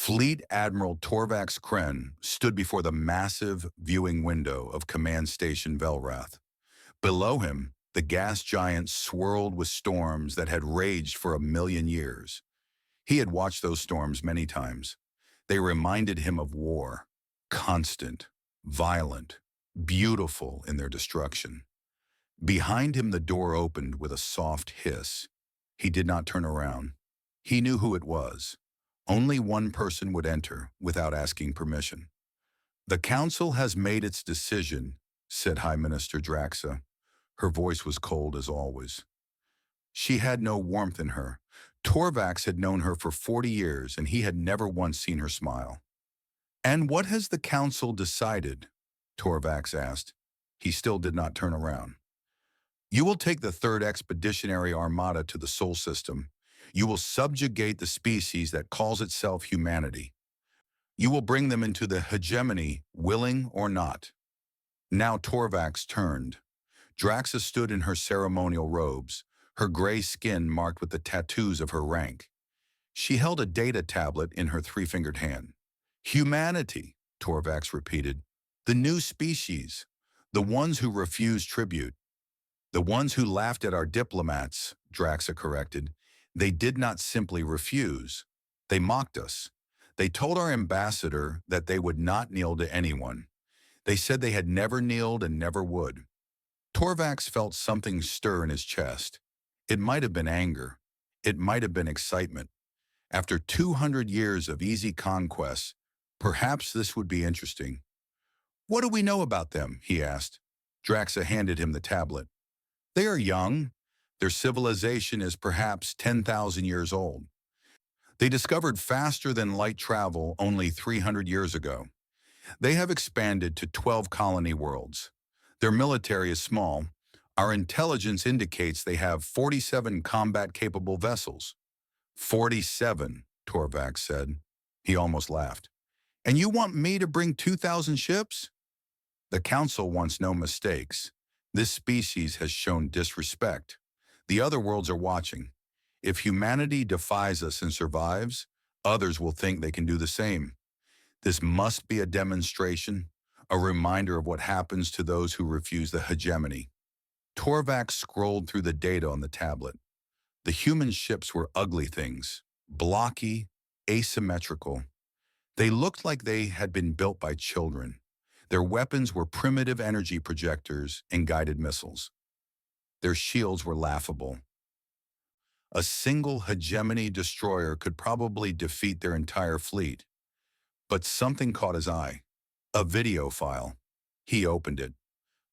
Fleet Admiral Torvax Kren stood before the massive viewing window of Command Station Velrath. Below him, the gas giant swirled with storms that had raged for 1,000,000 years. He had watched those storms many times. They reminded him of war, constant, violent, beautiful in their destruction. Behind him, the door opened with a soft hiss. He did not turn around. He knew who it was. Only one person would enter without asking permission. "The Council has made its decision," said High Minister Draxa. Her voice was cold as always. She had no warmth in her. Torvax had known her for 40 years, and he had never once seen her smile. "And what has the Council decided?" Torvax asked. He still did not turn around. "You will take the Third Expeditionary Armada to the Sol System. You will subjugate the species that calls itself humanity. You will bring them into the hegemony, willing or not." Now Torvax turned. Draxa stood in her ceremonial robes, her gray skin marked with the tattoos of her rank. She held a data tablet in her three-fingered hand. "Humanity," Torvax repeated. "The new species. The ones who refuse tribute. The ones who laughed at our diplomats," Draxa corrected. "They did not simply refuse. They mocked us. They told our ambassador that they would not kneel to anyone. They said they had never kneeled and never would." Torvax felt something stir in his chest. It might have been anger. It might have been excitement. After 200 years of easy conquests, perhaps this would be interesting. "What do we know about them?" he asked. Draxa handed him the tablet. "They are young. Their civilization is perhaps 10,000 years old. They discovered faster than light travel only 300 years ago. They have expanded to 12 colony worlds. Their military is small. Our intelligence indicates they have 47 combat-capable vessels." 47, Torvax said. He almost laughed. "And you want me to bring 2,000 ships?" "The Council wants no mistakes. This species has shown disrespect. The other worlds are watching. If humanity defies us and survives, others will think they can do the same. This must be a demonstration, a reminder of what happens to those who refuse the hegemony." Torvax scrolled through the data on the tablet. The human ships were ugly things, blocky, asymmetrical. They looked like they had been built by children. Their weapons were primitive energy projectors and guided missiles. Their shields were laughable. A single hegemony destroyer could probably defeat their entire fleet. But something caught his eye. A video file. He opened it.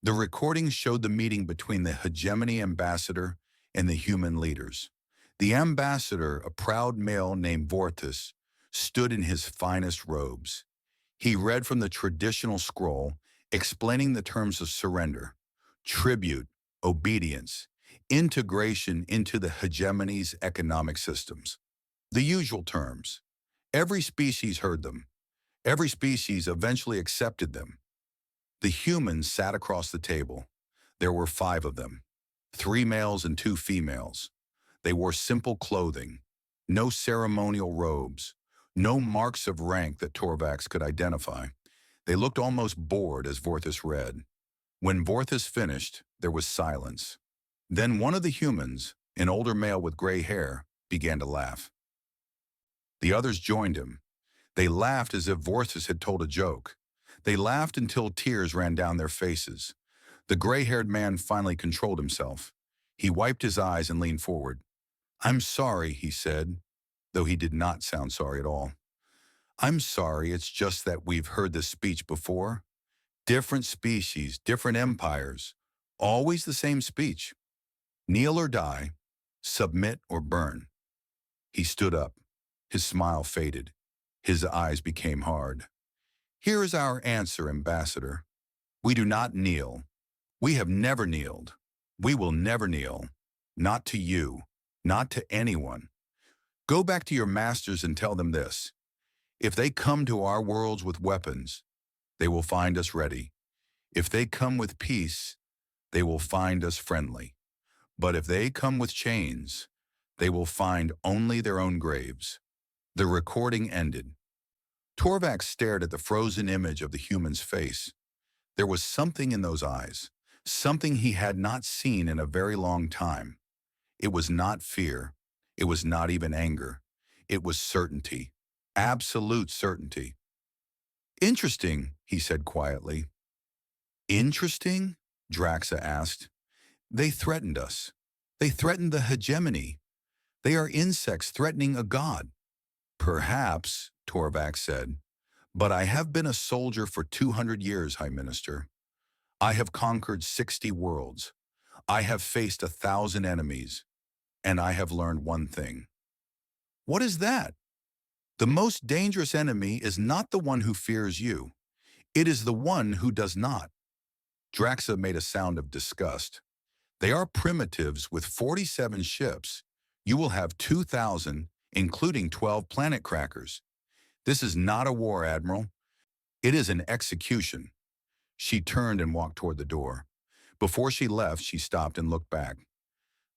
The recording showed the meeting between the hegemony ambassador and the human leaders. The ambassador, a proud male named Vortis, stood in his finest robes. He read from the traditional scroll, explaining the terms of surrender, tribute, obedience, integration into the hegemony's economic systems. The usual terms. Every species heard them. Every species eventually accepted them. The humans sat across the table. There were 5 of them, 3 males and 2 females. They wore simple clothing, no ceremonial robes, no marks of rank that Torvax could identify. They looked almost bored as Vortis read. When Vortis finished, there was silence. Then one of the humans, an older male with gray hair, began to laugh. The others joined him. They laughed as if Vortis had told a joke. They laughed until tears ran down their faces. The gray-haired man finally controlled himself. He wiped his eyes and leaned forward. "I'm sorry," he said, though he did not sound sorry at all. "I'm sorry, it's just that we've heard this speech before. Different species, different empires, always the same speech. Kneel or die, submit or burn." He stood up. His smile faded. His eyes became hard. "Here is our answer, Ambassador. We do not kneel. We have never kneeled. We will never kneel. Not to you. Not to anyone. Go back to your masters and tell them this. If they come to our worlds with weapons, they will find us ready. If they come with peace, they will find us friendly. But if they come with chains, they will find only their own graves." The recording ended. Torvax stared at the frozen image of the human's face. There was something in those eyes, something he had not seen in a very long time. It was not fear. It was not even anger. It was certainty. Absolute certainty. Interesting, he said quietly. Interesting? Draxa asked. They threatened us. They threatened the hegemony. They are insects threatening a god. Perhaps, Torvax said, but I have been a soldier for 200 years, High Minister. I have conquered 60 worlds. I have faced 1,000 enemies. And I have learned one thing. What is that? The most dangerous enemy is not the one who fears you. It is the one who does not. Draxa made a sound of disgust. They are primitives with 47 ships. You will have 2,000, including 12 planet crackers. This is not a war, Admiral. It is an execution. She turned and walked toward the door. Before she left, she stopped and looked back.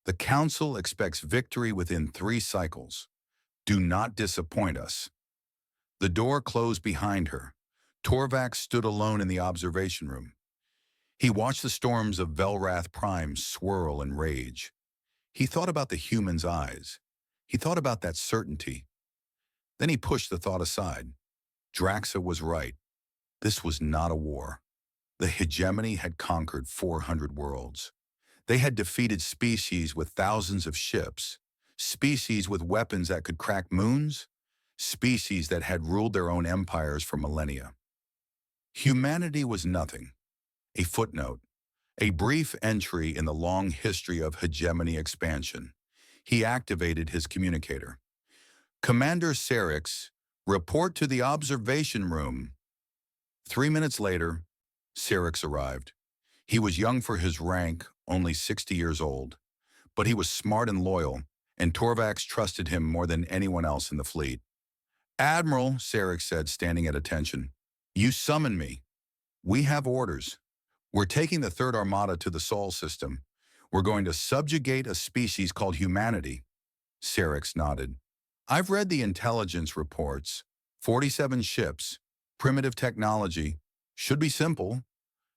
The Council expects victory within 3 cycles. Do not disappoint us. The door closed behind her. Torvax stood alone in the observation room. He watched the storms of Velrath Prime swirl and rage. He thought about the human's eyes. He thought about that certainty. Then he pushed the thought aside. Draxa was right. This was not a war. The hegemony had conquered 400 worlds. They had defeated species with thousands of ships, species with weapons that could crack moons, species that had ruled their own empires for millennia. Humanity was nothing, a footnote, a brief entry in the long history of hegemony expansion. He activated his communicator. Commander Syrinx, report to the observation room. 3 minutes later, Syrinx arrived. He was young for his rank, only 60 years old, but he was smart and loyal, and Torvax trusted him more than anyone else in the fleet. Admiral, Syrinx said, standing at attention, you summoned me. We have orders. We're taking the Third Armada to the Sol system. We're going to subjugate a species called humanity. Syrinx nodded. I've read the intelligence reports. 47 ships, primitive technology. Should be simple.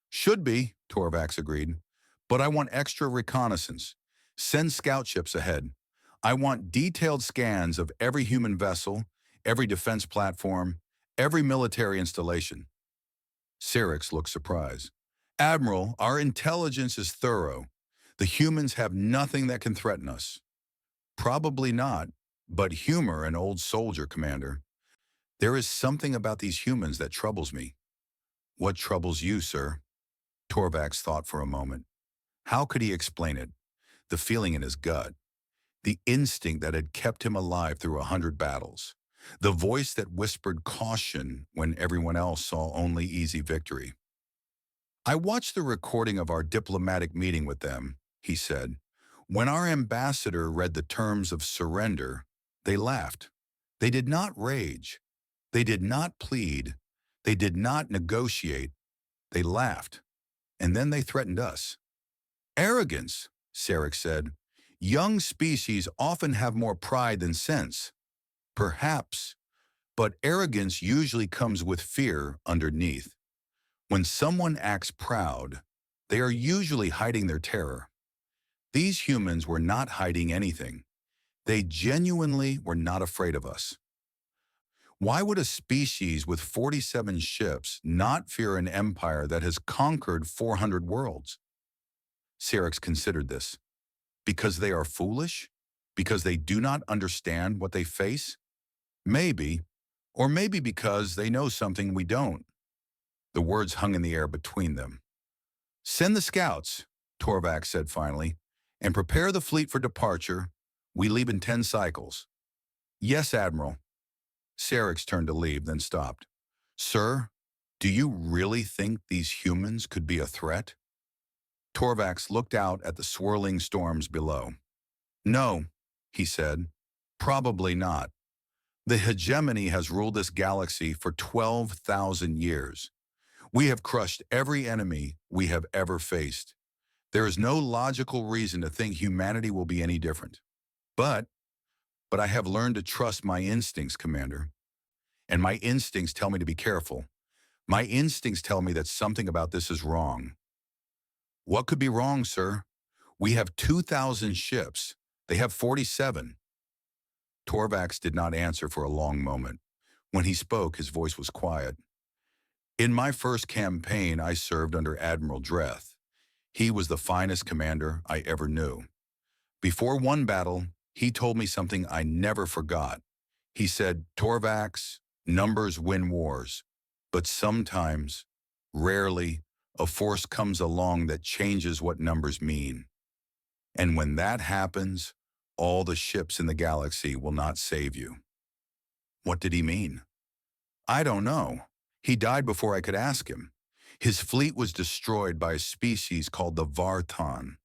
Should be, Torvax agreed. But I want extra reconnaissance. Send scout ships ahead. I want detailed scans of every human vessel, every defense platform, every military installation. Syrinx looked surprised. Admiral, our intelligence is thorough. The humans have nothing that can threaten us. Probably not, but humor an old soldier, Commander. There is something about these humans that troubles me. What troubles you, sir? Torvax thought for a moment. How could he explain it? The feeling in his gut. The instinct that had kept him alive through 100 battles. The voice that whispered caution when everyone else saw only easy victory. I watched the recording of our diplomatic meeting with them, he said. When our ambassador read the terms of surrender, they laughed. They did not rage. They did not plead. They did not negotiate. They laughed. And then they threatened us. Arrogance, Syrinx said. Young species often have more pride than sense. Perhaps, but arrogance usually comes with fear underneath. When someone acts proud, they are usually hiding their terror. These humans were not hiding anything. They genuinely were not afraid of us. Why would a species with 47 ships not fear an empire that has conquered 400 worlds? Syrinx considered this. Because they are foolish? Because they do not understand what they face? Maybe, or maybe because they know something we don't. The words hung in the air between them. Send the scouts, Torvax said finally, and prepare the fleet for departure. We leave in 10 cycles. Yes, Admiral. Syrinx turned to leave, then stopped. Sir, do you really think these humans could be a threat? Torvax looked out at the swirling storms below. No, he said. Probably not. The hegemony has ruled this galaxy for 12,000 years. We have crushed every enemy we have ever faced. There is no logical reason to think humanity will be any different. But I have learned to trust my instincts, Commander. and my instincts tell me to be careful. My instincts tell me that something about this is wrong. What could be wrong, sir? We have 2,000 ships. They have 47. Torvax did not answer for a long moment. When he spoke, his voice was quiet. In my first campaign, I served under Admiral Dreth. He was the finest commander I ever knew. Before one battle, he told me something I never forgot. He said, Torvax, numbers win wars, but sometimes, rarely, a force comes along that changes what numbers mean. And when that happens, all the ships in the galaxy will not save you. What did he mean? I don't know. He died before I could ask him. His fleet was destroyed by a species called the Vartan.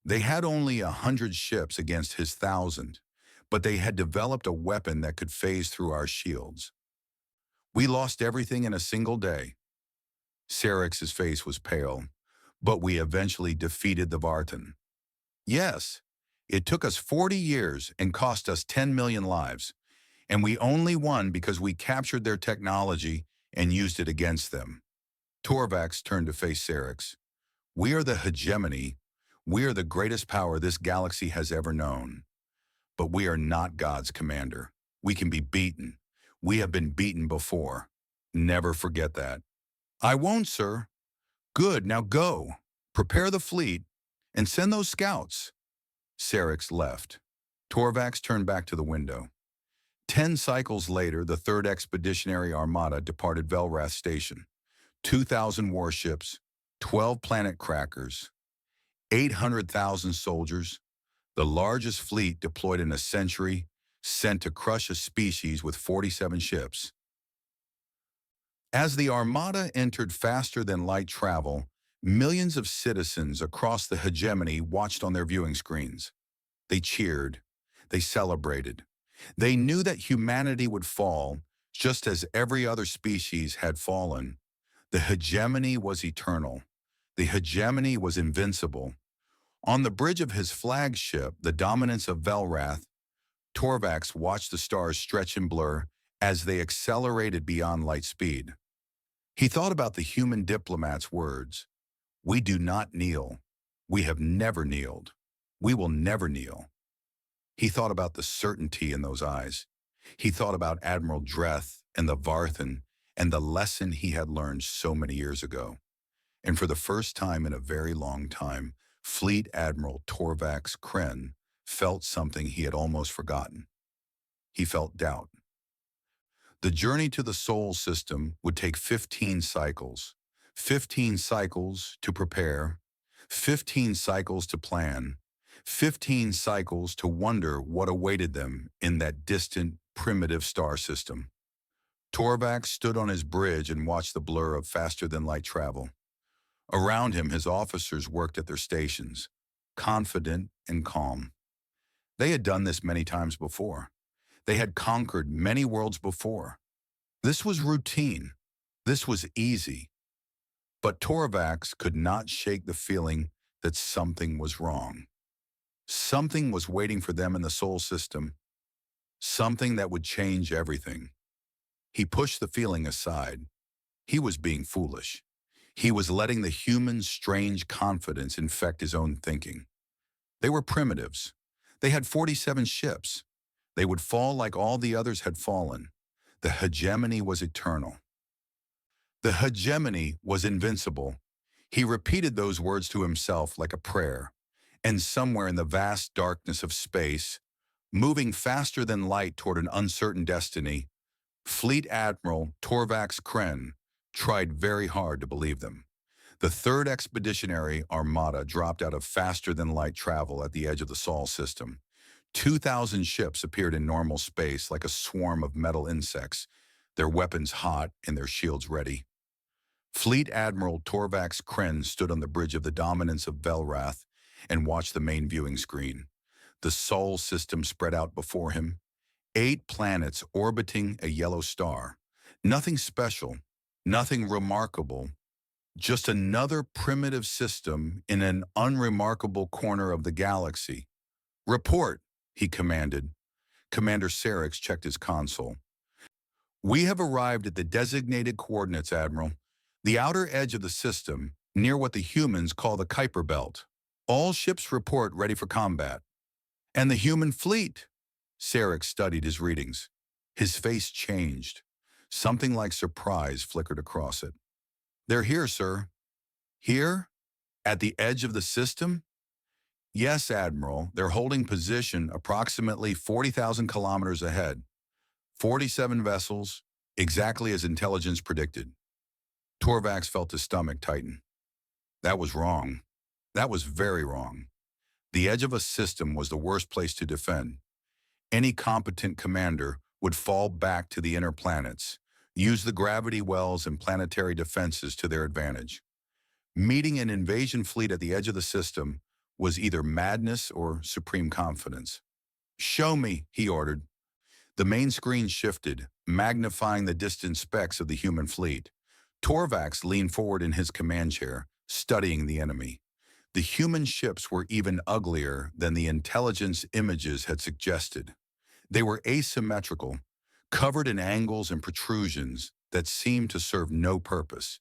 They had only 100 ships against his 1,000, but they had developed a weapon that could phase through our shields. We lost everything in a single day. Sarex's face was pale, but we eventually defeated the Vartan. Yes, it took us 40 years and cost us 10 million lives, and we only won because we captured their technology and used it against them. Torvax turned to face Sarex. We are the hegemony. We are the greatest power this galaxy has ever known. But we are not God's commander. We can be beaten. We have been beaten before. Never forget that. I won't, sir. Good, now go. Prepare the fleet and send those scouts. Sarex left. Torvax turned back to the window. 10 cycles later, the 3rd Expeditionary Armada departed Velrath Station. 2,000 warships, 12 planet crackers, 800,000 soldiers, the largest fleet deployed in a century, sent to crush a species with 47 ships. As the Armada entered faster-than-light travel, millions of citizens across the hegemony watched on their viewing screens. They cheered. They celebrated. They knew that humanity would fall, just as every other species had fallen. The hegemony was eternal. The hegemony was invincible. On the bridge of his flagship, the Dominance of Velrath, Torvax watched the stars stretch and blur as they accelerated beyond light speed. He thought about the human diplomat's words. We do not kneel. We have never kneeled. We will never kneel. He thought about the certainty in those eyes. He thought about Admiral Dreth and the Varthan and the lesson he had learned so many years ago. And for the first time in a very long time, Fleet Admiral Torvax Kren felt something he had almost forgotten. He felt doubt. The journey to the Sol system would take 15 cycles. 15 cycles to prepare, 15 cycles to plan, 15 cycles to wonder what awaited them in that distant, primitive star system. Torvax stood on his bridge and watched the blur of faster-than-light travel. Around him, his officers worked at their stations, confident and calm. They had done this many times before. They had conquered many worlds before. This was routine. This was easy. But Torvax could not shake the feeling that something was wrong. Something was waiting for them in the Sol system, something that would change everything. He pushed the feeling aside. He was being foolish. He was letting the human's strange confidence infect his own thinking. They were primitives. They had 47 ships. They would fall like all the others had fallen. The hegemony was eternal. The hegemony was invincible. He repeated those words to himself like a prayer. And somewhere in the vast darkness of space, moving faster than light toward an uncertain destiny, Fleet Admiral Torvax Kren tried very hard to believe them. The 3rd Expeditionary Armada dropped out of faster-than-light travel at the edge of the Sol system. 2,000 ships appeared in normal space like a swarm of metal insects, their weapons hot and their shields ready. Fleet Admiral Torvax Kren stood on the bridge of the Dominance of Velrath and watched the main viewing screen. The Sol system spread out before him, 8 planets orbiting a yellow star. Nothing special, nothing remarkable, just another primitive system in an unremarkable corner of the galaxy. Report, he commanded. Commander Sarex checked his console. We have arrived at the designated coordinates, Admiral. The outer edge of the system, near what the humans call the Kuiper Belt. All ships report ready for combat. And the human fleet? Sarek studied his readings. His face changed. Something like surprise flickered across it. They're here, sir. Here? At the edge of the system? Yes, Admiral. They're holding position approximately 40,000 kilometers ahead. 47 vessels, exactly as intelligence predicted. Torvax felt his stomach tighten. That was wrong. That was very wrong. The edge of a system was the worst place to defend. Any competent commander would fall back to the inner planets, use the gravity wells and planetary defenses to their advantage. Meeting an invasion fleet at the edge of the system was either madness or supreme confidence. Show me, he ordered. The main screen shifted, magnifying the distant specks of the human fleet. Torvax leaned forward in his command chair, studying the enemy. The human ships were even uglier than the intelligence images had suggested. They were asymmetrical, covered in angles and protrusions that seemed to serve no purpose.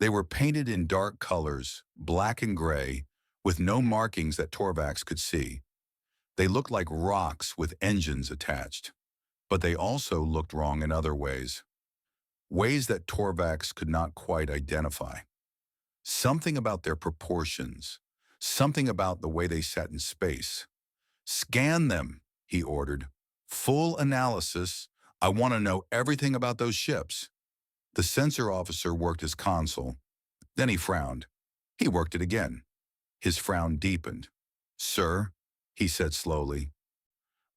They were painted in dark colors, black and gray, with no markings that Torvax could see. They looked like rocks with engines attached. But they also looked wrong in other ways. Ways that Torvax could not quite identify. Something about their proportions. Something about the way they sat in space. Scan them, he ordered. Full analysis. I want to know everything about those ships. The sensor officer worked his console. Then he frowned. He worked it again. His frown deepened. Sir, he said slowly,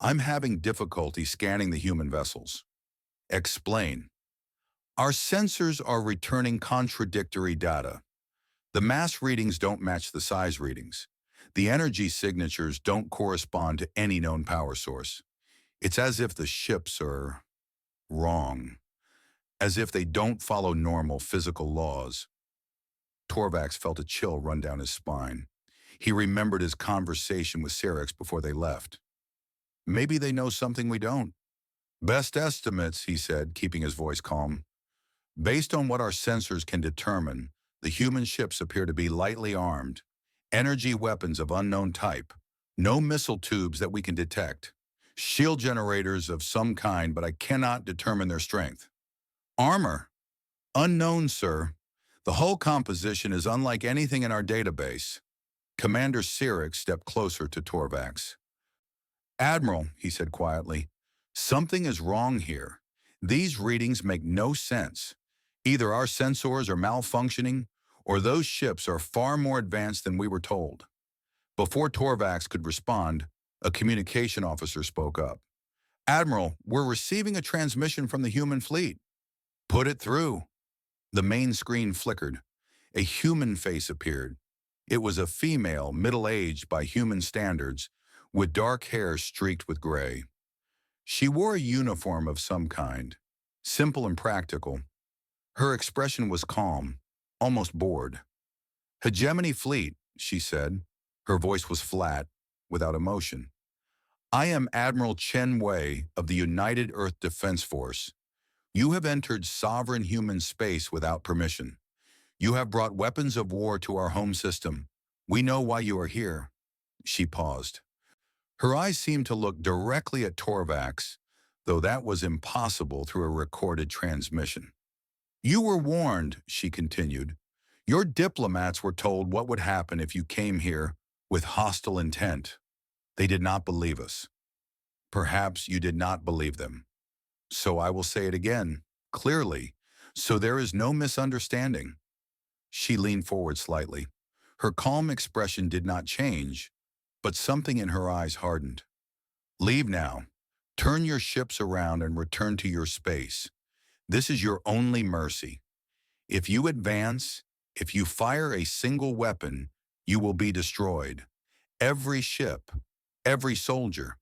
I'm having difficulty scanning the human vessels. Explain. Our sensors are returning contradictory data. The mass readings don't match the size readings. The energy signatures don't correspond to any known power source. It's as if the ships are wrong. As if they don't follow normal physical laws. Torvax felt a chill run down his spine. He remembered his conversation with Sarek before they left. Maybe they know something we don't. Best estimates, he said, keeping his voice calm. Based on what our sensors can determine, the human ships appear to be lightly armed, energy weapons of unknown type, no missile tubes that we can detect, shield generators of some kind, but I cannot determine their strength. Armor? Unknown, sir. The whole composition is unlike anything in our database. Commander Sarek stepped closer to Torvax. Admiral, he said quietly, something is wrong here. These readings make no sense. Either our sensors are malfunctioning, or those ships are far more advanced than we were told. Before Torvax could respond, a communication officer spoke up. Admiral, we're receiving a transmission from the human fleet. Put it through. The main screen flickered. A human face appeared. It was a female, middle-aged by human standards, with dark hair streaked with gray. She wore a uniform of some kind, simple and practical. Her expression was calm, almost bored. Hegemony Fleet, she said. Her voice was flat, without emotion. I am Admiral Chen Wei of the United Earth Defense Force. You have entered sovereign human space without permission. You have brought weapons of war to our home system. We know why you are here. She paused. Her eyes seemed to look directly at Torvax, though that was impossible through a recorded transmission. You were warned, she continued. Your diplomats were told what would happen if you came here with hostile intent. They did not believe us. Perhaps you did not believe them. So I will say it again, clearly, so there is no misunderstanding. She leaned forward slightly. Her calm expression did not change, but something in her eyes hardened. Leave now. Turn your ships around and return to your space. This is your only mercy. If you advance, if you fire a single weapon, you will be destroyed. Every ship, every soldier.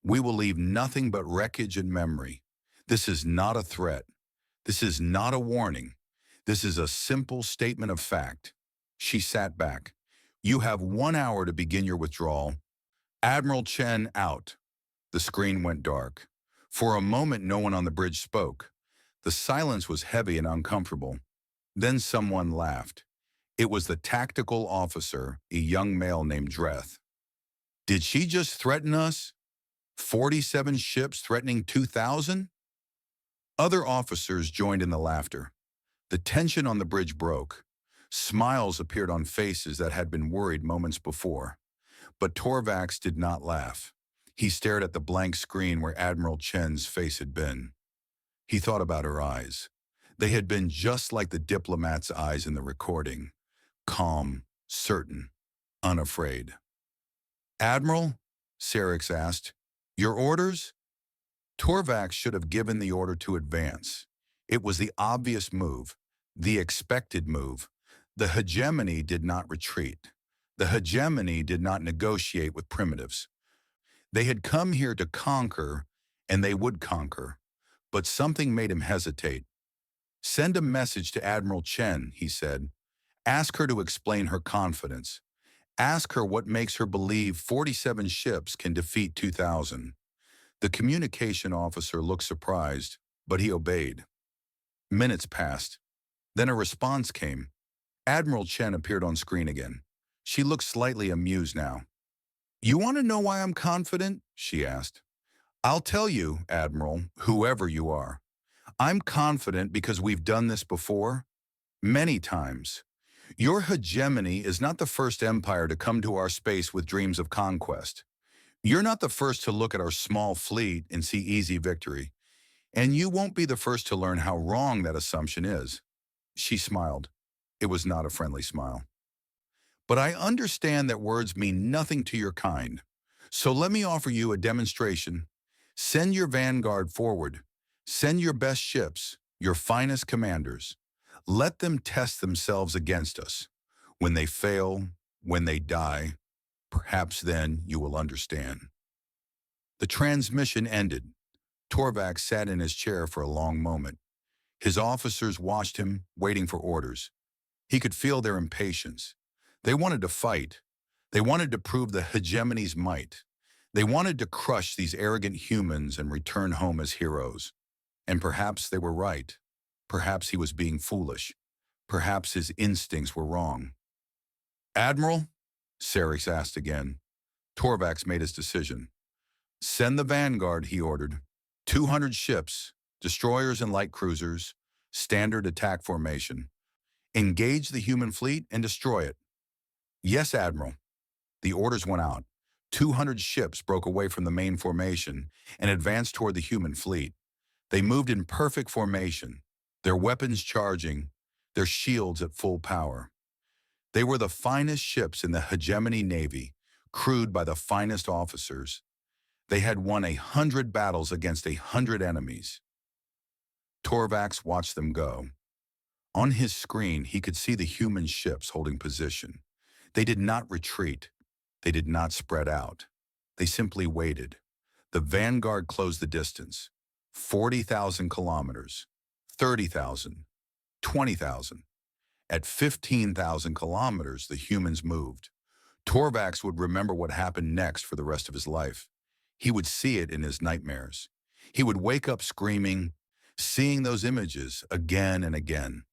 We will leave nothing but wreckage and memory. This is not a threat. This is not a warning. This is a simple statement of fact. She sat back. You have 1 hour to begin your withdrawal. Admiral Chen out. The screen went dark. For a moment, no one on the bridge spoke. The silence was heavy and uncomfortable. Then someone laughed. It was the tactical officer, a young male named Dreth. Did she just threaten us? 47 ships threatening 2,000? Other officers joined in the laughter. The tension on the bridge broke. Smiles appeared on faces that had been worried moments before. But Torvax did not laugh. He stared at the blank screen where Admiral Chen's face had been. He thought about her eyes. They had been just like the diplomat's eyes in the recording. Calm, certain, unafraid. "Admiral?" Sarix asked. "Your orders?" Torvax should have given the order to advance. It was the obvious move, the expected move. The hegemony did not retreat. The hegemony did not negotiate with primitives. They had come here to conquer, and they would conquer. But something made him hesitate. "Send a message to Admiral Chen," he said. "Ask her to explain her confidence. Ask her what makes her believe 47 ships can defeat 2,000. The communication officer looked surprised, but he obeyed. Minutes passed. Then a response came. Admiral Chen appeared on screen again. She looked slightly amused now. "You want to know why I'm confident?" she asked. "I'll tell you, Admiral, whoever you are. I'm confident because we've done this before, many times. Your hegemony is not the first empire to come to our space with dreams of conquest. You're not the first to look at our small fleet and see easy victory. And you won't be the first to learn how wrong that assumption is." She smiled. It was not a friendly smile. "But I understand that words mean nothing to your kind. So let me offer you a demonstration. Send your vanguard forward. Send your best ships, your finest commanders. Let them test themselves against us. When they fail, when they die, perhaps then you will understand." The transmission ended. Torvax sat in his chair for a long moment. His officers watched him, waiting for orders. He could feel their impatience. They wanted to fight. They wanted to prove the hegemony's might. They wanted to crush these arrogant humans and return home as heroes. And perhaps they were right. Perhaps he was being foolish. Perhaps his instincts were wrong. "Admiral?" Sarix asked again. Torvax made his decision. "Send the vanguard," he ordered. 200 ships, destroyers and light cruisers, standard attack formation. Engage the human fleet and destroy it." "Yes, Admiral." The orders went out. 200 ships broke away from the main formation and advanced toward the human fleet. They moved in perfect formation, their weapons charging, their shields at full power. They were the finest ships in the hegemony navy, crewed by the finest officers. They had won 100 battles against 100 enemies. Torvax watched them go. On his screen, he could see the human ships holding position. They did not retreat. They did not spread out. They simply waited. The vanguard closed the distance. 40,000 kilometers, 30,000, 20,000. At 15,000 kilometers, the humans moved. Torvax would remember what happened next for the rest of his life. He would see it in his nightmares. He would wake up screaming, seeing those images again and again.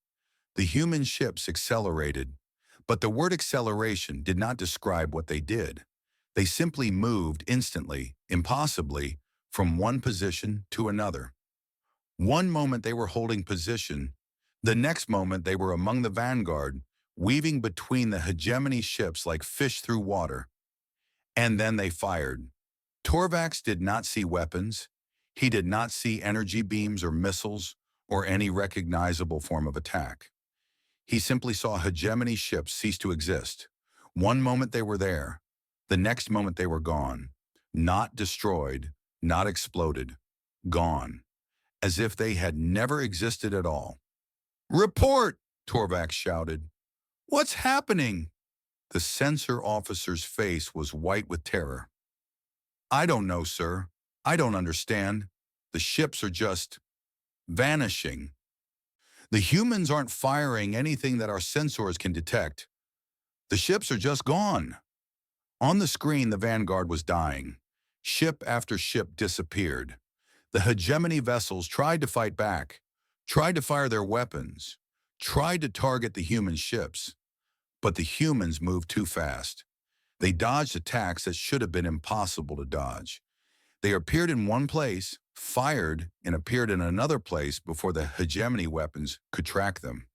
The human ships accelerated, but the word acceleration did not describe what they did. They simply moved instantly, impossibly, from one position to another. One moment they were holding position, the next moment they were among the vanguard, weaving between the hegemony ships like fish through water. And then they fired. Torvax did not see weapons. He did not see energy beams or missiles or any recognizable form of attack. He simply saw hegemony ships cease to exist. One moment they were there. The next moment they were gone. Not destroyed, not exploded. Gone. As if they had never existed at all. "Report!" Torvax shouted. "What's happening?" The sensor officer's face was white with terror. "I don't know, sir. I don't understand. The ships are just vanishing. The humans aren't firing anything that our sensors can detect. The ships are just gone." On the screen, the vanguard was dying. Ship after ship disappeared. The hegemony vessels tried to fight back. tried to fire their weapons, tried to target the human ships, but the humans moved too fast. They dodged attacks that should have been impossible to dodge. They appeared in one place, fired, and appeared in another place before the hegemony weapons could track them.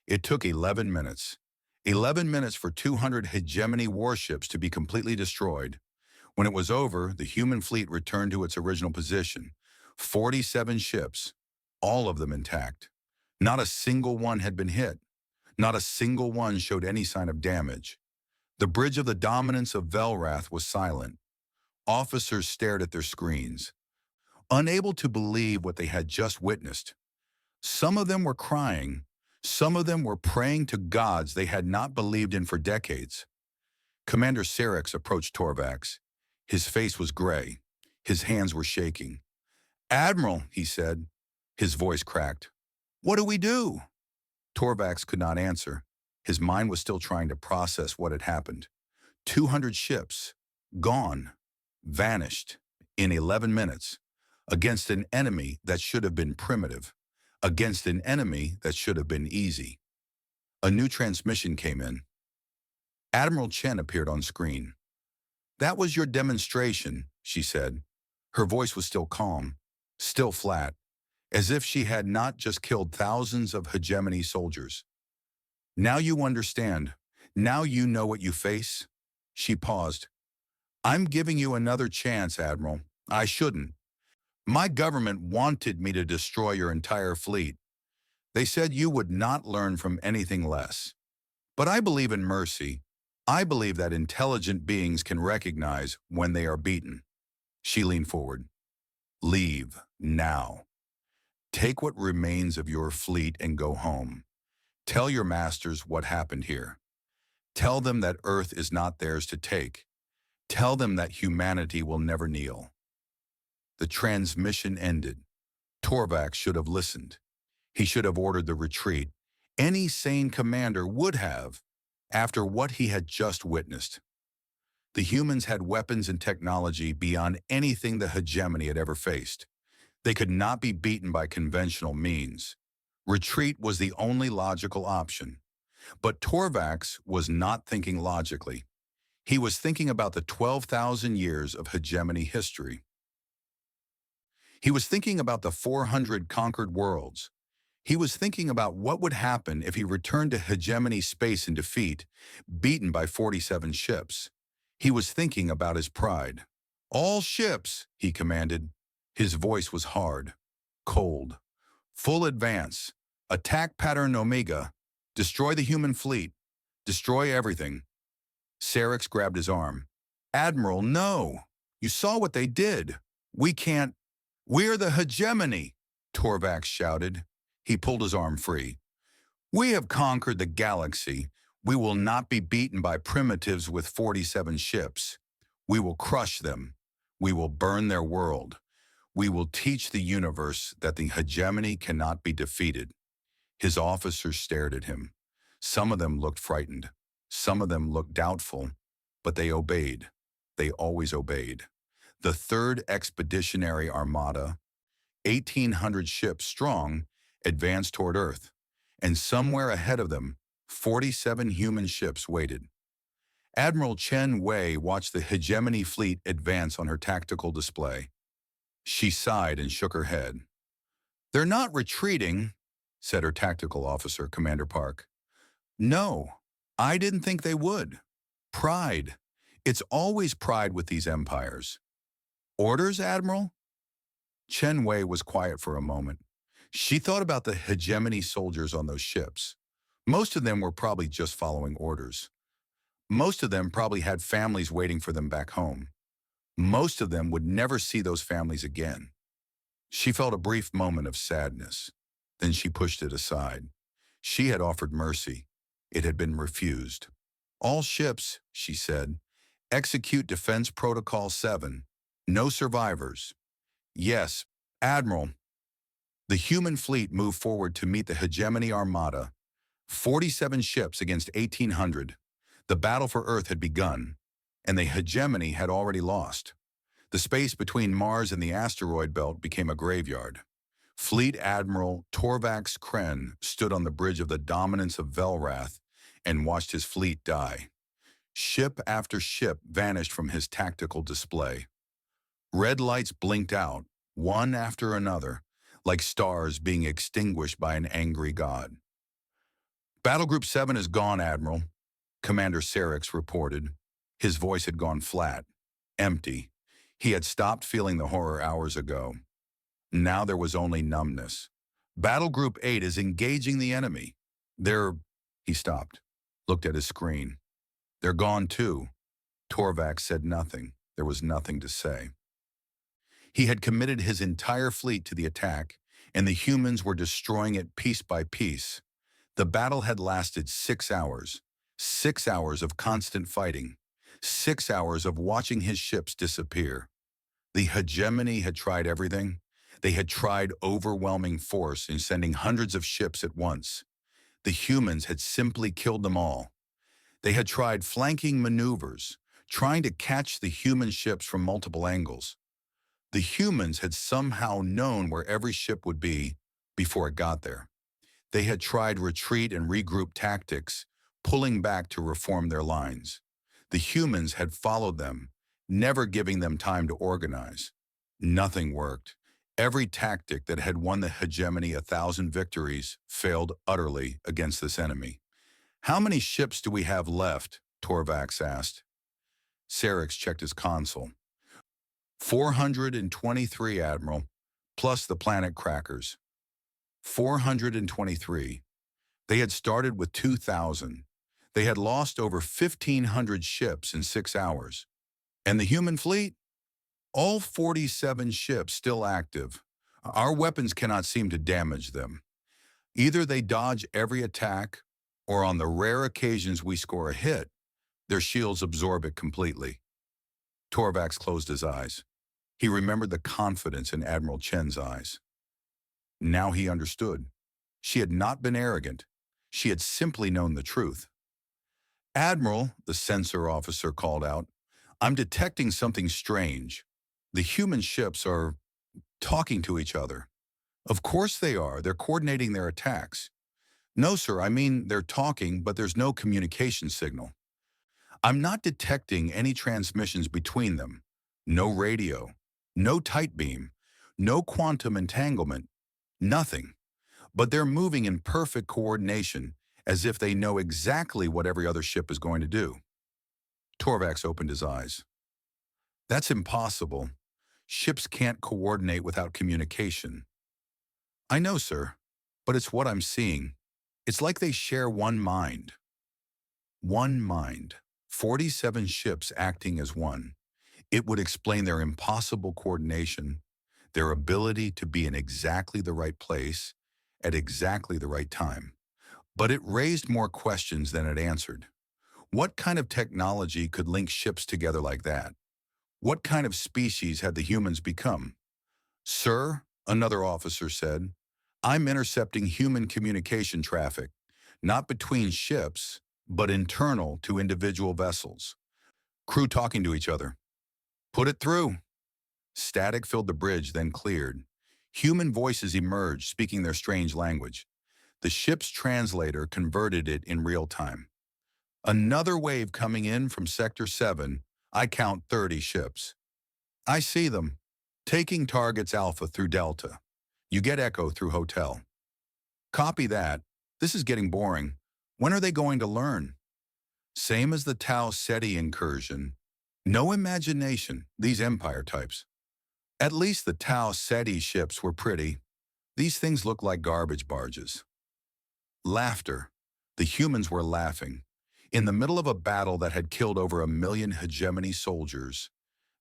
It took 11 minutes. 11 minutes for 200 hegemony warships to be completely destroyed. When it was over, the human fleet returned to its original position. 47 ships, all of them intact. Not a single one had been hit. Not a single one showed any sign of damage. The bridge of the dominance of Velrath was silent. Officers stared at their screens, unable to believe what they had just witnessed. Some of them were crying. Some of them were praying to gods they had not believed in for decades. Commander Sarex approached Torvax. His face was gray. His hands were shaking. "Admiral," he said. His voice cracked. "What do we do?" Torvax could not answer. His mind was still trying to process what had happened. 200 ships, gone, vanished, in 11 minutes, against an enemy that should have been primitive, against an enemy that should have been easy. A new transmission came in. Admiral Chen appeared on screen. "That was your demonstration," she said. Her voice was still calm, still flat, as if she had not just killed thousands of hegemony soldiers. "Now you understand. Now you know what you face." She paused. "I'm giving you another chance, Admiral. I shouldn't. My government wanted me to destroy your entire fleet. They said you would not learn from anything less. But I believe in mercy. I believe that intelligent beings can recognize when they are beaten." She leaned forward. "Leave, now. Take what remains of your fleet and go home. Tell your masters what happened here. Tell them that Earth is not theirs to take. Tell them that humanity will never kneel." The transmission ended. Torvax should have listened. He should have ordered the retreat. Any sane commander would have, after what he had just witnessed. The humans had weapons and technology beyond anything the hegemony had ever faced. They could not be beaten by conventional means. Retreat was the only logical option. But Torvax was not thinking logically. He was thinking about the 12,000 years of hegemony history. He was thinking about the 400 conquered worlds. He was thinking about what would happen if he returned to hegemony space in defeat, beaten by 47 ships. He was thinking about his pride. "All ships," he commanded. His voice was hard, cold. "Full advance. Attack pattern Omega. Destroy the human fleet. Destroy everything." Sarex grabbed his arm. "Admiral, no. You saw what they did. We can't." "We're the hegemony," Torvax shouted. He pulled his arm free. "We have conquered the galaxy. We will not be beaten by primitives with 47 ships. We will crush them. We will burn their world. We will teach the universe that the hegemony cannot be defeated." His officers stared at him. Some of them looked frightened. Some of them looked doubtful. But they obeyed. They always obeyed. The Third Expeditionary Armada, 1,800 ships strong, advanced toward Earth. And somewhere ahead of them, 47 human ships waited. Admiral Chen Wei watched the hegemony fleet advance on her tactical display. She sighed and shook her head. "They're not retreating," said her tactical officer, Commander Park. "No, I didn't think they would. Pride. It's always pride with these empires." "Orders, Admiral?" Chen Wei was quiet for a moment. She thought about the hegemony soldiers on those ships. Most of them were probably just following orders. Most of them probably had families waiting for them back home. Most of them would never see those families again. She felt a brief moment of sadness. Then she pushed it aside. She had offered mercy. It had been refused. "All ships," she said, "execute Defense Protocol 7. No survivors." "Yes, Admiral." The human fleet moved forward to meet the hegemony Armada. 47 ships against 1,800. The battle for Earth had begun, and the hegemony had already lost. The space between Mars and the asteroid belt became a graveyard. Fleet Admiral Torvax Kren stood on the bridge of the dominance of Velrath and watched his fleet die. Ship after ship vanished from his tactical display. Red lights blinked out, one after another, like stars being extinguished by an angry god. Battle Group 7 is gone, Admiral, Commander Sarix reported. His voice had gone flat, empty. He had stopped feeling the horror hours ago. Now there was only numbness. Battle Group 8 is engaging the enemy. He stopped, looked at his screen. They're gone too. Torvax said nothing. There was nothing to say. He had committed his entire fleet to the attack, and the humans were destroying it piece by piece. The battle had lasted 6 hours. 6 hours of constant fighting. 6 hours of watching his ships disappear. The hegemony had tried everything. They had tried overwhelming force in sending hundreds of ships at once. The humans had simply killed them all. They had tried flanking maneuvers, trying to catch the human ships from multiple angles. The humans had somehow known where every ship would be before it got there. They had tried retreat and regroup tactics, pulling back to reform their lines. The humans had followed them, never giving them time to organize. Nothing worked. Every tactic that had won the hegemony 1,000 victories failed utterly against this enemy. How many ships do we have left? Torvax asked. Sarix checked his console. 423, Admiral, plus the planet crackers. 423. They had started with 2,000. They had lost over 1,500 ships in 6 hours. And the human fleet? All 47 ships still active. Our weapons cannot seem to damage them. Either they dodge every attack, or on the rare occasions we score a hit, their shields absorb it completely. Torvax closed his eyes. He remembered the confidence in Admiral Chen's eyes. Now he understood. She had not been arrogant. She had simply known the truth. Admiral, the sensor officer called out, I'm detecting something strange. The human ships are talking to each other. Of course they are. They're coordinating their attacks. No, sir, I mean they're talking, but there's no communication signal. I'm not detecting any transmissions between them. No radio, no tight beam, no quantum entanglement, nothing. But they're moving in perfect coordination, as if they know exactly what every other ship is going to do. Torvax opened his eyes. That's impossible. Ships can't coordinate without communication. I know, sir, but it's what I'm seeing. It's like they share one mind. One mind. 47 ships acting as one. It would explain their impossible coordination, their ability to be in exactly the right place at exactly the right time. But it raised more questions than it answered. What kind of technology could link ships together like that? What kind of species had the humans become? Sir, another officer said, I'm intercepting human communication traffic, not between ships, but internal to individual vessels. Crew talking to each other. Put it through. Static filled the bridge, then cleared. Human voices emerged, speaking their strange language. The ship's translator converted it in real time. Another wave coming in from Sector 7. I count 30 ships. I see them. Taking targets Alpha through Delta. You get Echo through Hotel. Copy that. This is getting boring. When are they going to learn? Same as the Tau Ceti incursion. No imagination, these Empire types. At least the Tau Ceti ships were pretty. These things look like garbage barges. Laughter. The humans were laughing. In the middle of a battle that had killed over 1 million hegemony soldiers,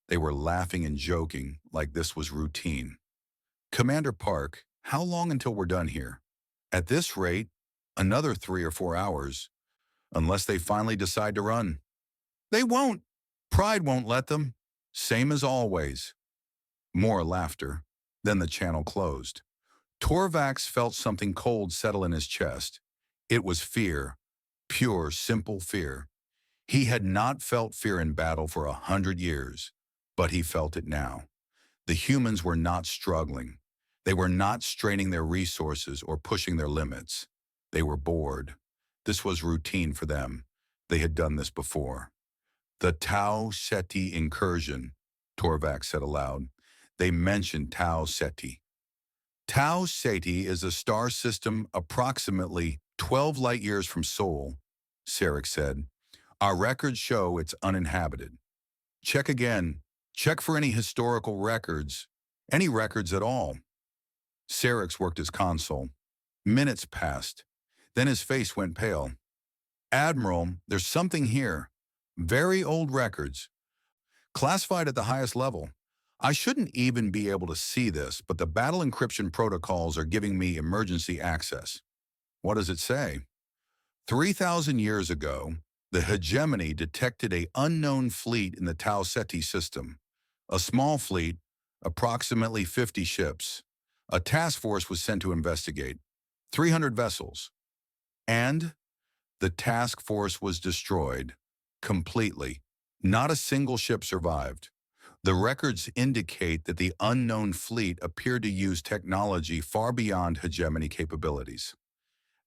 they were laughing and joking like this was routine. Commander Park, how long until we're done here? At this rate, another 3 or 4 hours, unless they finally decide to run. They won't. Pride won't let them. Same as always. More laughter. Then the channel closed. Torvax felt something cold settle in his chest. It was fear. Pure, simple fear. He had not felt fear in battle for 100 years, but he felt it now. The humans were not struggling. They were not straining their resources or pushing their limits. They were bored. This was routine for them. They had done this before. The Tau Ceti incursion, Torvax said aloud. They mentioned Tau Ceti. Tau Ceti is a star system approximately 12 light-years from Sol, Sarek said. Our records show it's uninhabited. Check again. Check for any historical records. Any records at all. Sarek worked his console. Minutes passed. Then his face went pale. Admiral, there's something here. Very old records. Classified at the highest level. I shouldn't even be able to see this, but the battle encryption protocols are giving me emergency access. What does it say? 3,000 years ago, the hegemony detected an unknown fleet in the Tau Ceti system. A small fleet, approximately 50 ships. A task force was sent to investigate. 300 vessels. And the task force was destroyed. Completely. Not a single ship survived. The records indicate that the unknown fleet appeared to use technology far beyond hegemony capabilities.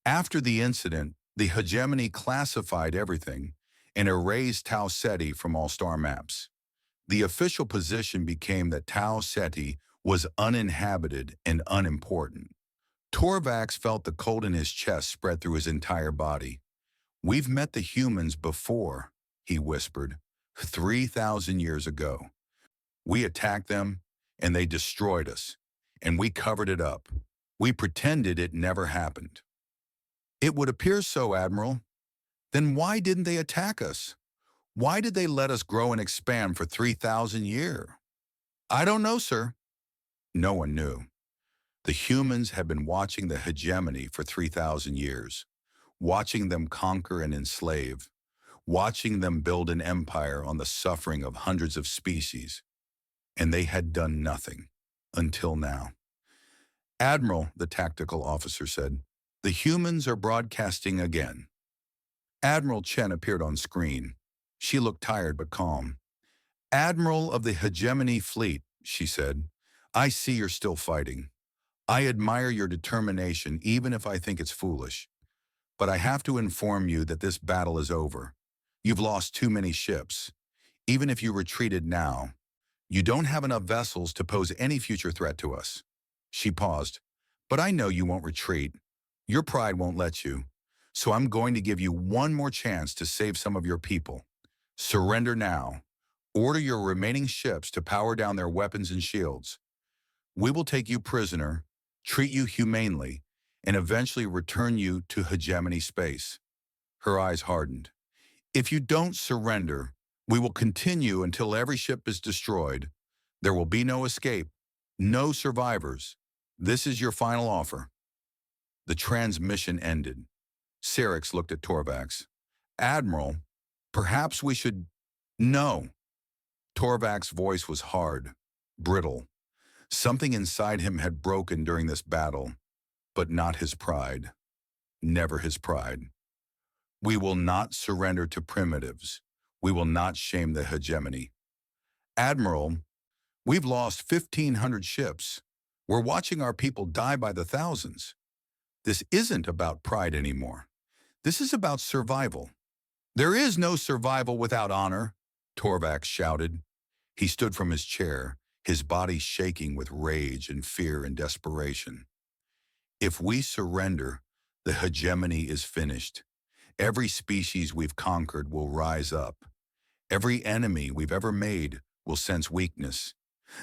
After the incident, the hegemony classified everything and erased Tau Ceti from all star maps. The official position became that Tau Ceti was uninhabited and unimportant. Torvax felt the cold in his chest spread through his entire body. We've met the humans before, he whispered, 3,000 years ago. We attacked them, and they destroyed us, and we covered it up. We pretended it never happened. It would appear so, Admiral. Then why didn't they attack us? Why did they let us grow and expand for 3,000 years? I don't know, sir. No one knew. The humans had been watching the hegemony for 3,000 years, watching them conquer and enslave, watching them build an empire on the suffering of hundreds of species. And they had done nothing, until now. Admiral, the tactical officer said, the humans are broadcasting again. Admiral Chen appeared on screen. She looked tired but calm. Admiral of the Hegemony Fleet, she said, I see you're still fighting. I admire your determination even if I think it's foolish. But I have to inform you that this battle is over. You've lost too many ships. Even if you retreated now, you don't have enough vessels to pose any future threat to us. She paused. But I know you won't retreat. Your pride won't let you. So I'm going to give you one more chance to save some of your people. Surrender now. Order your remaining ships to power down their weapons and shields. We will take you prisoner, treat you humanely, and eventually return you to hegemony space. Her eyes hardened. If you don't surrender, we will continue until every ship is destroyed. There will be no escape, no survivors. This is your final offer. The transmission ended. Sarek looked at Torvax. Admiral, perhaps we should... No. Torvax's voice was hard, brittle. Something inside him had broken during this battle, but not his pride. Never his pride. We will not surrender to primitives. We will not shame the hegemony. Admiral, we've lost 1,500 ships. We're watching our people die by the thousands. This isn't about pride anymore. This is about survival. There is no survival without honor, Torvax shouted. He stood from his chair, his body shaking with rage and fear and desperation. If we surrender, the hegemony is finished. Every species we've conquered will rise up. Every enemy we've ever made will sense weakness.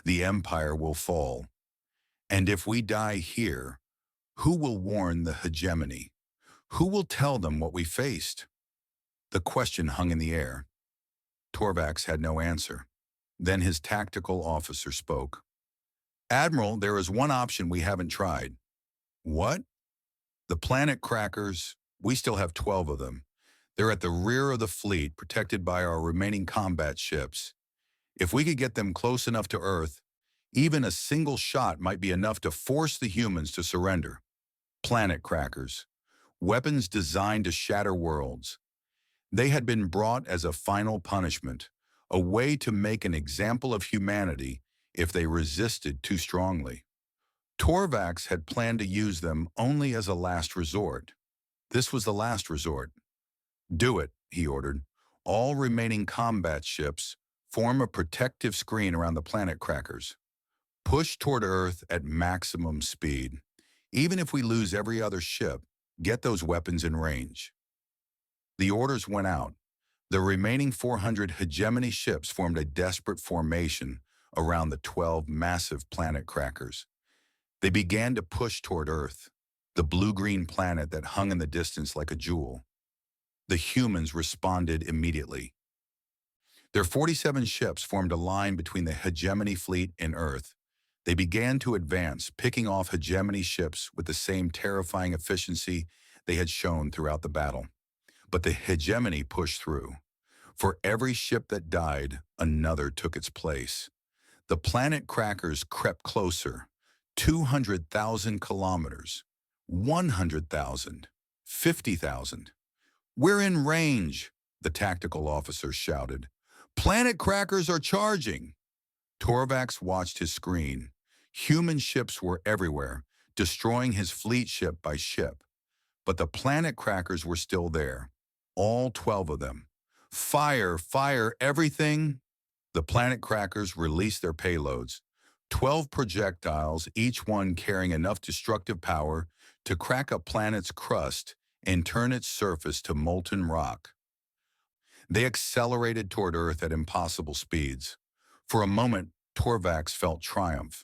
The empire will fall. And if we die here, who will warn the hegemony? Who will tell them what we faced? The question hung in the air. Torvax had no answer. Then his tactical officer spoke. Admiral, there is one option we haven't tried. What? The planet crackers, we still have 12 of them. They're at the rear of the fleet, protected by our remaining combat ships. If we could get them close enough to Earth, even a single shot might be enough to force the humans to surrender. Planet crackers. Weapons designed to shatter worlds. They had been brought as a final punishment, a way to make an example of humanity if they resisted too strongly. Torvax had planned to use them only as a last resort. This was the last resort. "Do it," he ordered. "All remaining combat ships form a protective screen around the planet crackers. Push toward Earth at maximum speed. Even if we lose every other ship, get those weapons in range." The orders went out. The remaining 400 hegemony ships formed a desperate formation around the 12 massive planet crackers. They began to push toward Earth, the blue-green planet that hung in the distance like a jewel. The humans responded immediately. Their 47 ships formed a line between the hegemony fleet and Earth. They began to advance, picking off hegemony ships with the same terrifying efficiency they had shown throughout the battle. But the hegemony pushed through. For every ship that died, another took its place. The planet crackers crept closer. 200,000 kilometers, 100,000, 50,000. "We're in range," the tactical officer shouted. "Planet crackers are charging." Torvax watched his screen. Human ships were everywhere, destroying his fleet ship by ship. But the planet crackers were still there, all 12 of them. "Fire, fire, everything!" The planet crackers released their payloads. 12 projectiles, each one carrying enough destructive power to crack a planet's crust and turn its surface to molten rock. They accelerated toward Earth at impossible speeds. For a moment, Torvax felt triumph.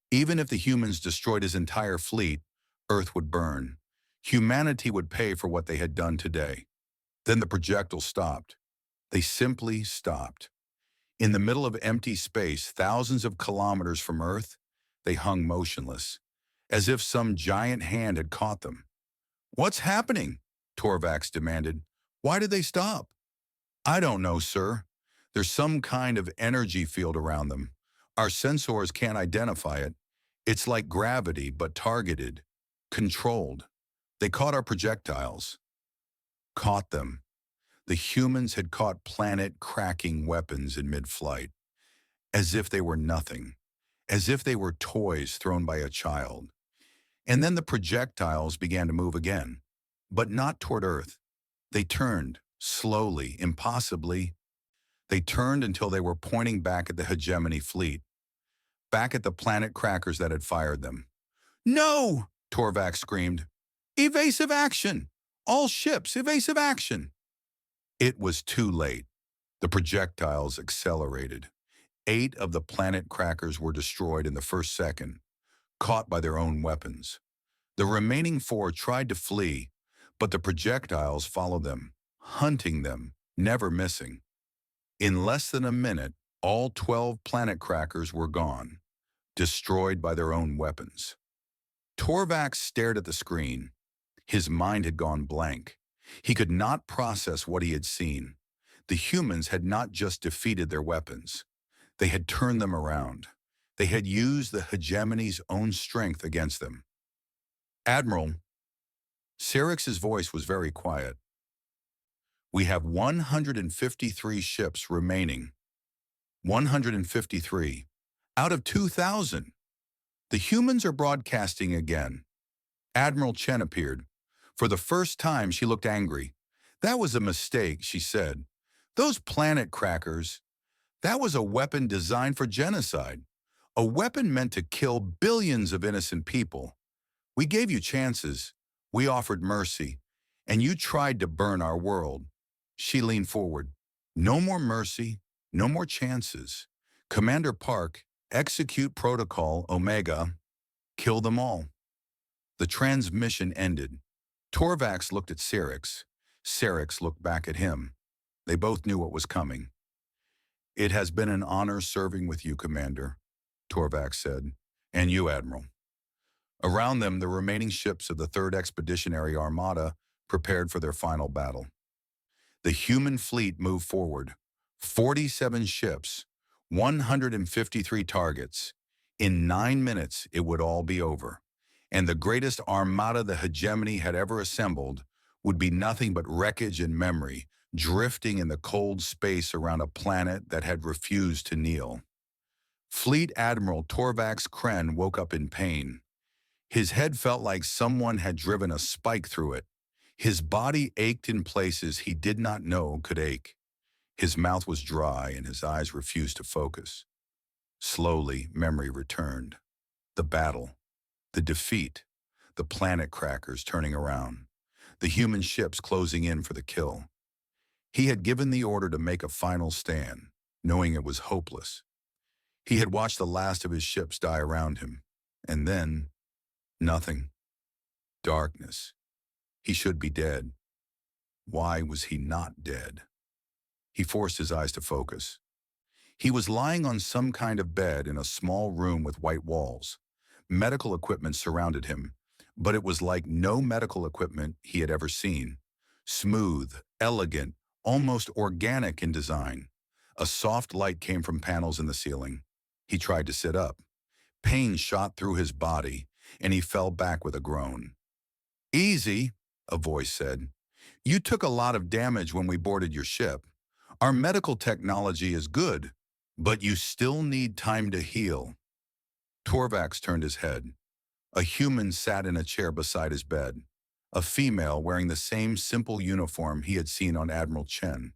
Even if the humans destroyed his entire fleet, Earth would burn. Humanity would pay for what they had done today. Then the projectiles stopped. They simply stopped. In the middle of empty space, thousands of kilometers from Earth, they hung motionless, as if some giant hand had caught them. "What's happening?" Torvax demanded. "Why did they stop?" "I don't know, sir. There's some kind of energy field around them. Our sensors can't identify it. It's like gravity, but targeted, controlled. They caught our projectiles." Caught them. The humans had caught planet-cracking weapons in mid-flight, as if they were nothing, as if they were toys thrown by a child. And then the projectiles began to move again, but not toward Earth. They turned, slowly, impossibly. They turned until they were pointing back at the hegemony fleet, back at the planet crackers that had fired them. "No!" Torvax screamed. "Evasive action! All ships, evasive action!" It was too late. The projectiles accelerated. 8 of the planet crackers were destroyed in the first second, caught by their own weapons. The remaining 4 tried to flee, but the projectiles followed them, hunting them, never missing. In less than a minute, all 12 planet crackers were gone, destroyed by their own weapons. Torvax stared at the screen. His mind had gone blank. He could not process what he had seen. The humans had not just defeated their weapons. They had turned them around. They had used the hegemony's own strength against them. "Admiral," Syrinx's voice was very quiet. "We have 153 ships remaining. 153. Out of 2,000. The humans are broadcasting again." Admiral Chen appeared. For the first time, she looked angry. "That was a mistake," she said. "Those planet crackers, that was a weapon designed for genocide. A weapon meant to kill billions of innocent people. We gave you chances. We offered mercy. And you tried to burn our world." She leaned forward. "No more mercy, no more chances. Commander Park, execute Protocol Omega. Kill them all." The transmission ended. Torvax looked at Syrinx. Syrinx looked back at him. They both knew what was coming. "It has been an honor serving with you, Commander," Torvax said. "And you, Admiral." Around them, the remaining ships of the 3rd Expeditionary Armada prepared for their final battle. The human fleet moved forward. 47 ships, 153 targets. In 9 minutes, it would all be over. And the greatest armada the hegemony had ever assembled would be nothing but wreckage and memory, drifting in the cold space around a planet that had refused to kneel. Fleet Admiral Torvax Kren woke up in pain. His head felt like someone had driven a spike through it. His body ached in places he did not know could ache. His mouth was dry and his eyes refused to focus. Slowly, memory returned. The battle, the defeat, the planet crackers turning around, the human ships closing in for the kill. He had given the order to make a final stand, knowing it was hopeless. He had watched the last of his ships die around him, and then nothing. Darkness. He should be dead. Why was he not dead? He forced his eyes to focus. He was lying on some kind of bed in a small room with white walls. Medical equipment surrounded him, but it was like no medical equipment he had ever seen. Smooth, elegant, almost organic in design. A soft light came from panels in the ceiling. He tried to sit up. Pain shot through his body, and he fell back with a groan. "Easy," a voice said. "You took a lot of damage when we boarded your ship. Our medical technology is good, but you still need time to heal." Torvax turned his head. A human sat in a chair beside his bed, a female wearing the same simple uniform he had seen on Admiral Chen.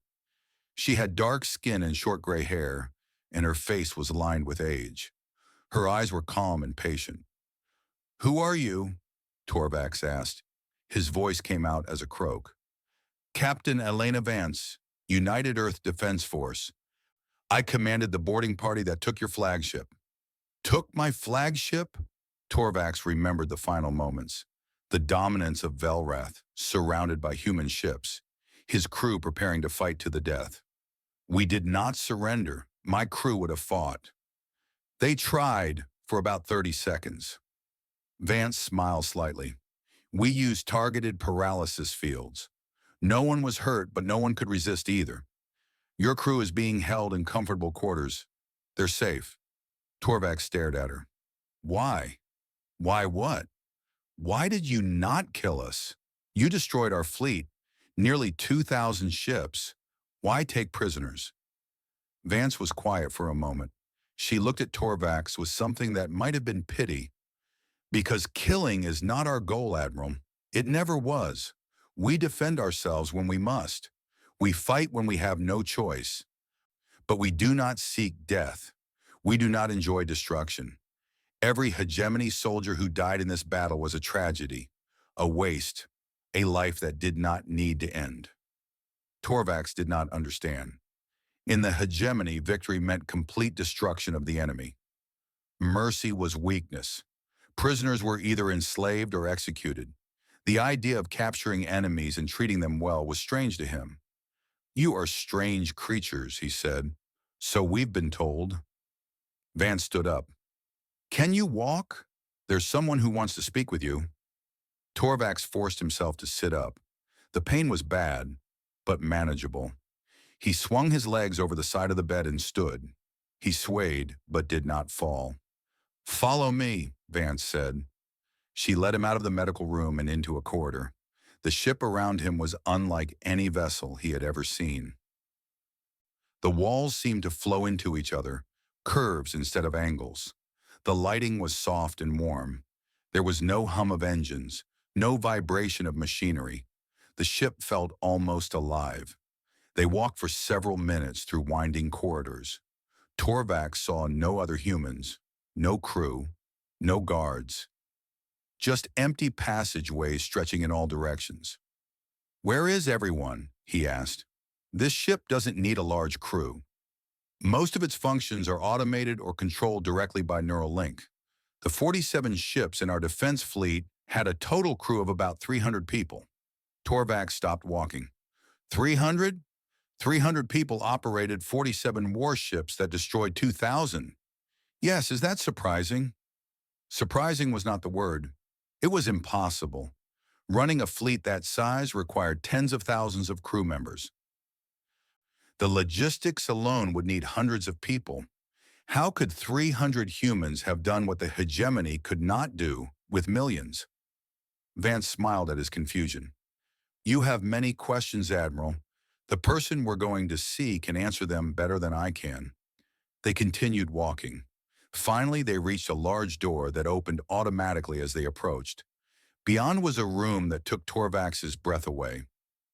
She had dark skin and short gray hair, and her face was lined with age. Her eyes were calm and patient. "Who are you?" Torvax asked. His voice came out as a croak. "Captain Elena Vance, United Earth Defense Force. I commanded the boarding party that took your flagship." "Took my flagship?" Torvax remembered the final moments. The dominance of Velrath, surrounded by human ships. His crew preparing to fight to the death. "We did not surrender. My crew would have fought." "They tried for about 30 seconds. Vance smiled slightly. "We used targeted paralysis fields. No one was hurt, but no one could resist either. Your crew is being held in comfortable quarters. They're safe." Torvax stared at her. "Why? Why what? Why did you not kill us? You destroyed our fleet, nearly 2,000 ships. Why take prisoners?" Vance was quiet for a moment. She looked at Torvax with something that might have been pity. "Because killing is not our goal, Admiral. It never was. We defend ourselves when we must. We fight when we have no choice. But we do not seek death. We do not enjoy destruction. Every hegemony soldier who died in this battle was a tragedy, a waste, a life that did not need to end." Torvax did not understand. In the hegemony, victory meant complete destruction of the enemy. Mercy was weakness. Prisoners were either enslaved or executed. The idea of capturing enemies and treating them well was strange to him. "You are strange creatures," he said. "So we've been told." Vance stood up. "Can you walk? There's someone who wants to speak with you." Torvax forced himself to sit up. The pain was bad, but manageable. He swung his legs over the side of the bed and stood. He swayed, but did not fall. "Follow me," Vance said. She led him out of the medical room and into a corridor. The ship around him was unlike any vessel he had ever seen. The walls seemed to flow into each other, curves instead of angles. The lighting was soft and warm. There was no hum of engines, no vibration of machinery. The ship felt almost alive. They walked for several minutes through winding corridors. Torvax saw no other humans, no crew, no guards. Just empty passageways stretching in all directions. "Where is everyone?" he asked. "This ship doesn't need a large crew. Most of its functions are automated or controlled directly by neural link. The 47 ships in our defense fleet had a total crew of about 300 people." Torvax stopped walking. 300? 300 people operated 47 warships that destroyed 2,000. "Yes, is that surprising?" Surprising was not the word. It was impossible. Running a fleet that size required tens of thousands of crew members. The logistics alone would need hundreds of people. How could 300 humans have done what the hegemony could not do with millions? Vance smiled at his confusion. "You have many questions, Admiral. The person we're going to see can answer them better than I can." They continued walking. Finally, they reached a large door that opened automatically as they approached. Beyond was a room that took Torvax's breath away.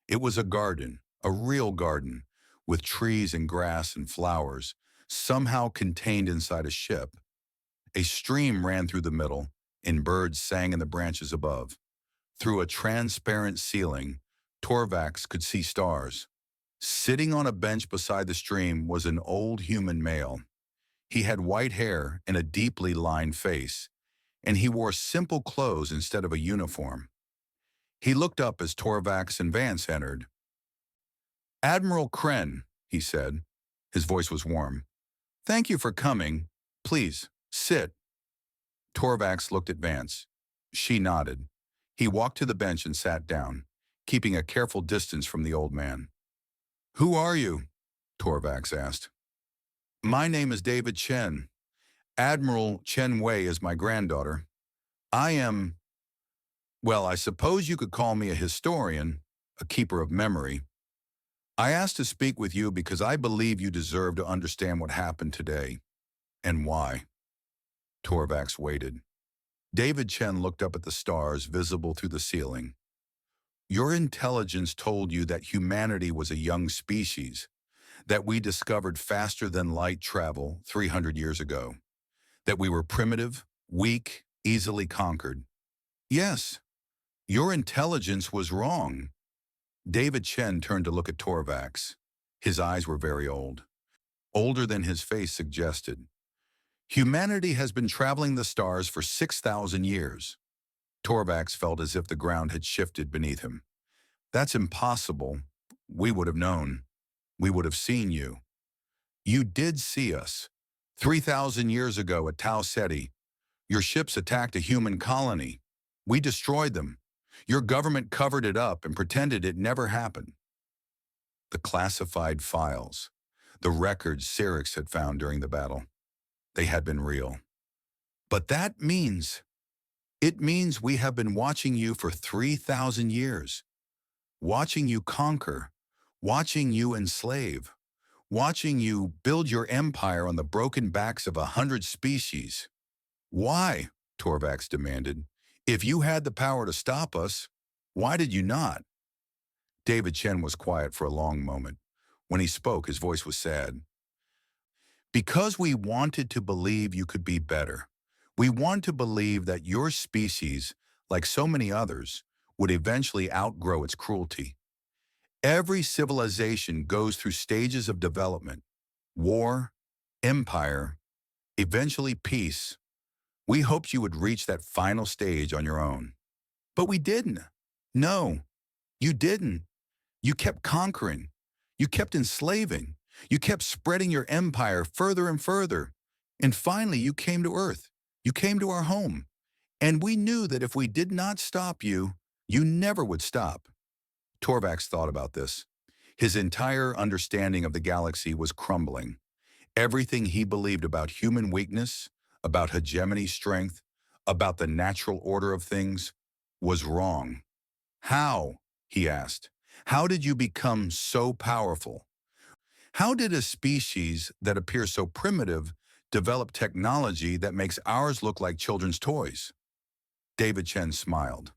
It was a garden, a real garden, with trees and grass and flowers, somehow contained inside a ship. A stream ran through the middle, and birds sang in the branches above. Through a transparent ceiling, Torvax could see stars. Sitting on a bench beside the stream was an old human male. He had white hair and a deeply lined face, and he wore simple clothes instead of a uniform. He looked up as Torvax and Vance entered. "Admiral Kren," he said. His voice was warm. "Thank you for coming. Please, sit." Torvax looked at Vance. She nodded. He walked to the bench and sat down, keeping a careful distance from the old man. "Who are you?" Torvax asked. "My name is David Chen. Admiral Chen Wei is my granddaughter. I am, well, I suppose you could call me a historian, a keeper of memory. I asked to speak with you because I believe you deserve to understand what happened today, and why." Torvax waited. David Chen looked up at the stars visible through the ceiling. "Your intelligence told you that humanity was a young species, that we discovered faster than light travel 300 years ago, that we were primitive, weak, easily conquered. Yes, your intelligence was wrong." David Chen turned to look at Torvax. His eyes were very old, older than his face suggested. "Humanity has been traveling the stars for 6,000 years. Torvax felt as if the ground had shifted beneath him. "That's impossible. We would have known. We would have seen you. You did see us. 3,000 years ago at Tau Ceti, your ships attacked a human colony. We destroyed them. Your government covered it up and pretended it never happened." The classified files, the records Syrinx had found during the battle, they had been real. "But it means we have been watching you for 3,000 years. Watching you conquer, watching you enslave, watching you build your empire on the broken backs of 100 species. Why?" Torvax demanded. "If you had the power to stop us, why did you not?" David Chen was quiet for a long moment. When he spoke, his voice was sad. "Because we wanted to believe you could be better. We wanted to believe that your species, like so many others, would eventually outgrow its cruelty. Every civilization goes through stages of development: war, empire, eventually peace. We hoped you would reach that final stage on your own. But we didn't. No, you didn't. You kept conquering. You kept enslaving. You kept spreading your empire further and further. And finally, you came to Earth. You came to our home. And we knew that if we did not stop you, you never would stop." Torvax thought about this. His entire understanding of the galaxy was crumbling. Everything he believed about human weakness, about hegemony strength, about the natural order of things, was wrong. "How?" he asked. "How did you become so powerful? How did a species that appears so primitive develop technology that makes ours look like children's toys?" David Chen smiled.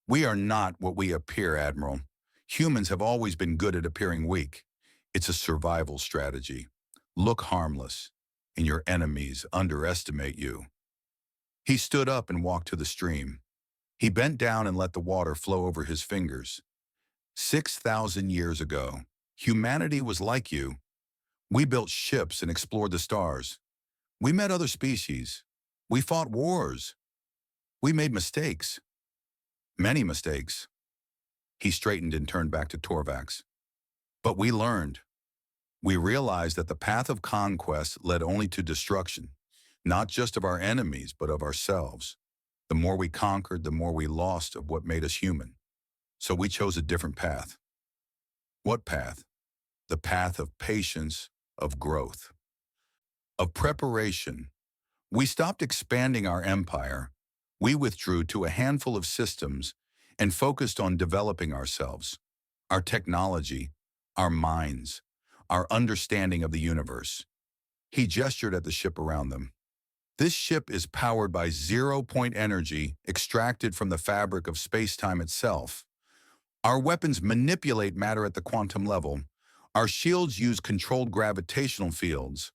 "We are not what we appear, Admiral. Humans have always been good at appearing weak. It's a survival strategy. Look harmless, and your enemies underestimate you." He stood up and walked to the stream. He bent down and let the water flow over his fingers. 6,000 years ago, humanity was like you. We built ships and explored the stars. We met other species. We fought wars. We made mistakes. Many mistakes. He straightened and turned back to Torvax. "But we learned. We realized that the path of conquest led only to destruction, not just of our enemies, but of ourselves. The more we conquered, the more we lost of what made us human. So we chose a different path." "What path?" "The path of patience, of growth, of preparation. We stopped expanding our empire. We withdrew to a handful of systems and focused on developing ourselves, our technology, our minds, our understanding of the universe." He gestured at the ship around them. This ship is powered by zero-point energy extracted from the fabric of space-time itself. Our weapons manipulate matter at the quantum level. Our shields use controlled gravitational fields.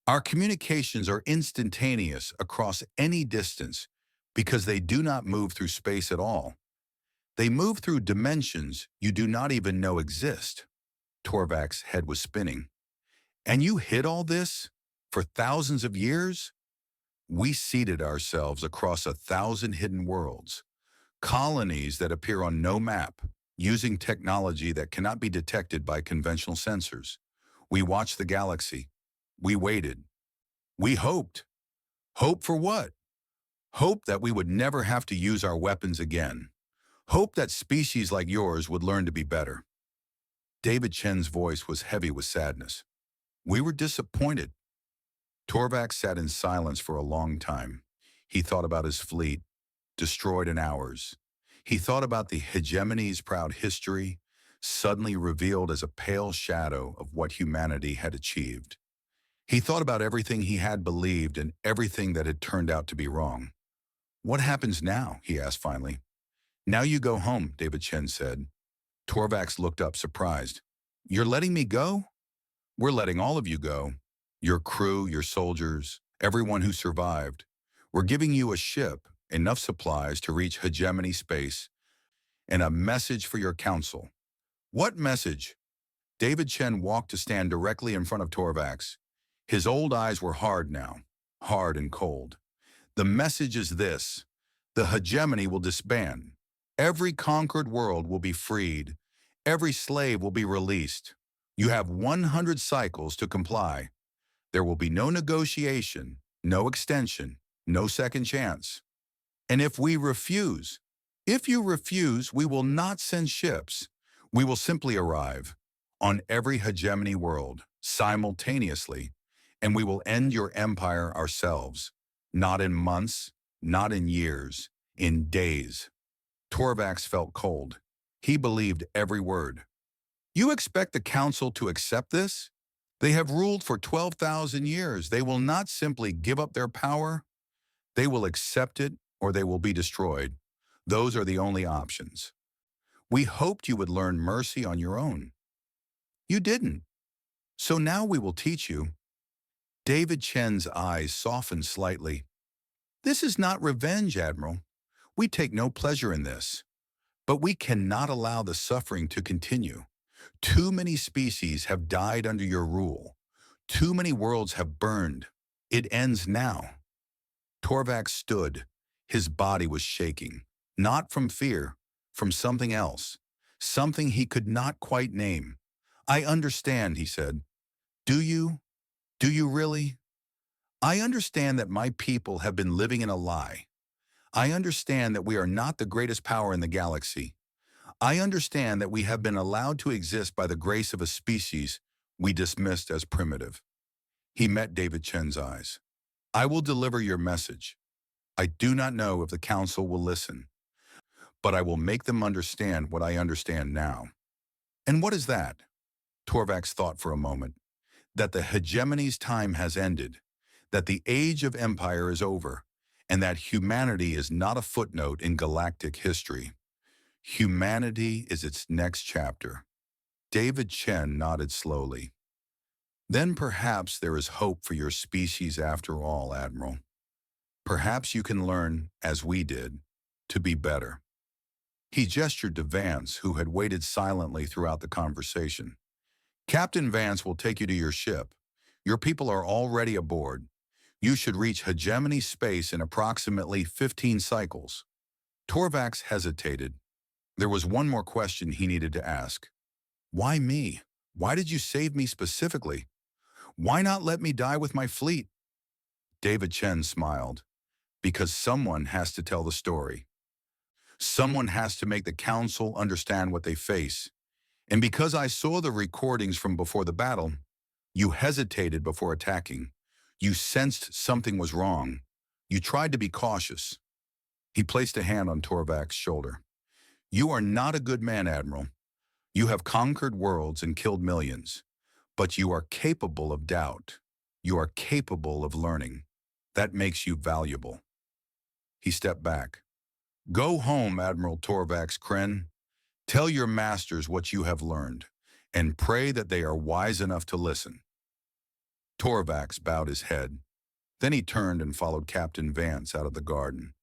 Our communications are instantaneous across any distance because they do not move through space at all. They move through dimensions you do not even know exist. Torvak's head was spinning. And you hid all this? For thousands of years? We seeded ourselves across 1,000 hidden worlds, colonies that appear on no map, using technology that cannot be detected by conventional sensors. We watched the galaxy. We waited. We hoped. Hope for what? Hope that we would never have to use our weapons again. Hope that species like yours would learn to be better. David Chen's voice was heavy with sadness. We were disappointed. Torvak sat in silence for a long time. He thought about his fleet, destroyed in hours. He thought about the hegemony's proud history, suddenly revealed as a pale shadow of what humanity had achieved. He thought about everything he had believed and everything that had turned out to be wrong. What happens now? He asked finally. Now you go home, David Chen said. Torvax looked up surprised. You're letting me go? We're letting all of you go. Your crew, your soldiers, everyone who survived. We're giving you a ship, enough supplies to reach hegemony space, and a message for your council. What message? David Chen walked to stand directly in front of Torvax. His old eyes were hard now, hard and cold. The message is this: the hegemony will disband. Every conquered world will be freed. Every slave will be released. You have 100 cycles to comply. There will be no negotiation, no extension, no second chance. And if you refuse, we will not send ships. We will simply arrive on every hegemony world simultaneously, and we will end your empire ourselves. Not in months, not in years, in days. Torvax felt cold. He believed every word. You expect the council to accept this? They have ruled for 12,000 years. They will not simply give up their power. They will accept it or they will be destroyed. Those are the only options. We hoped you would learn mercy on your own. You didn't. So now we will teach you. David Chen's eyes softened slightly. This is not revenge, Admiral. We take no pleasure in this. But we cannot allow the suffering to continue. Too many species have died under your rule. Too many worlds have burned. It ends now. Torvax stood. His body was shaking. Not from fear, from something else. Something he could not quite name. I understand, he said. Do you? Do you really? I understand that my people have been living in a lie. I understand that we are not the greatest power in the galaxy. I understand that we have been allowed to exist by the grace of a species we dismissed as primitive. He met David Chen's eyes. I will deliver your message. I do not know if the council will listen, but I will make them understand what I understand now. And what is that? Torvax thought for a moment. That the hegemony's time has ended, that the age of empire is over, and that humanity is not a footnote in galactic history. Humanity is its next chapter. David Chen nodded slowly. Then perhaps there is hope for your species after all, Admiral. Perhaps you can learn, as we did, to be better. He gestured to Vance, who had waited silently throughout the conversation. Captain Vance will take you to your ship. Your people are already aboard. You should reach hegemony space in approximately 15 cycles. Torvax hesitated. There was one more question he needed to ask. Why me? Why did you save me specifically? Why not let me die with my fleet? David Chen smiled. Because someone has to tell the story. Someone has to make the council understand what they face. And because I saw the recordings from before the battle, you hesitated before attacking. You sensed something was wrong. You tried to be cautious. He placed a hand on Torvak's shoulder. You are not a good man, Admiral. You have conquered worlds and killed millions. But you are capable of doubt. You are capable of learning. That makes you valuable. He stepped back. Go home, Admiral Torvax Kren. Tell your masters what you have learned, and pray that they are wise enough to listen. Torvax bowed his head. Then he turned and followed Captain Vance out of the garden,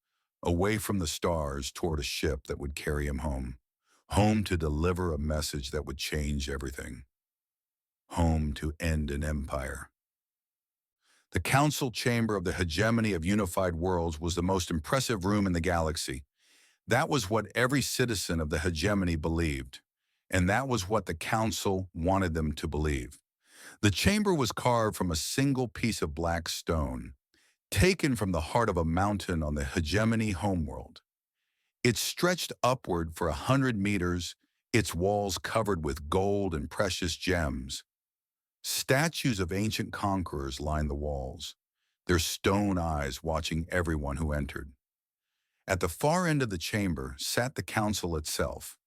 away from the stars toward a ship that would carry him home. Home to deliver a message that would change everything. Home to end an empire. The council chamber of the hegemony of unified worlds was the most impressive room in the galaxy. That was what every citizen of the hegemony believed, and that was what the council wanted them to believe. The chamber was carved from a single piece of black stone, taken from the heart of a mountain on the hegemony homeworld. It stretched upward for 100 meters, its walls covered with gold and precious gems. Statues of ancient conquerors lined the walls, their stone eyes watching everyone who entered. At the far end of the chamber sat the council itself.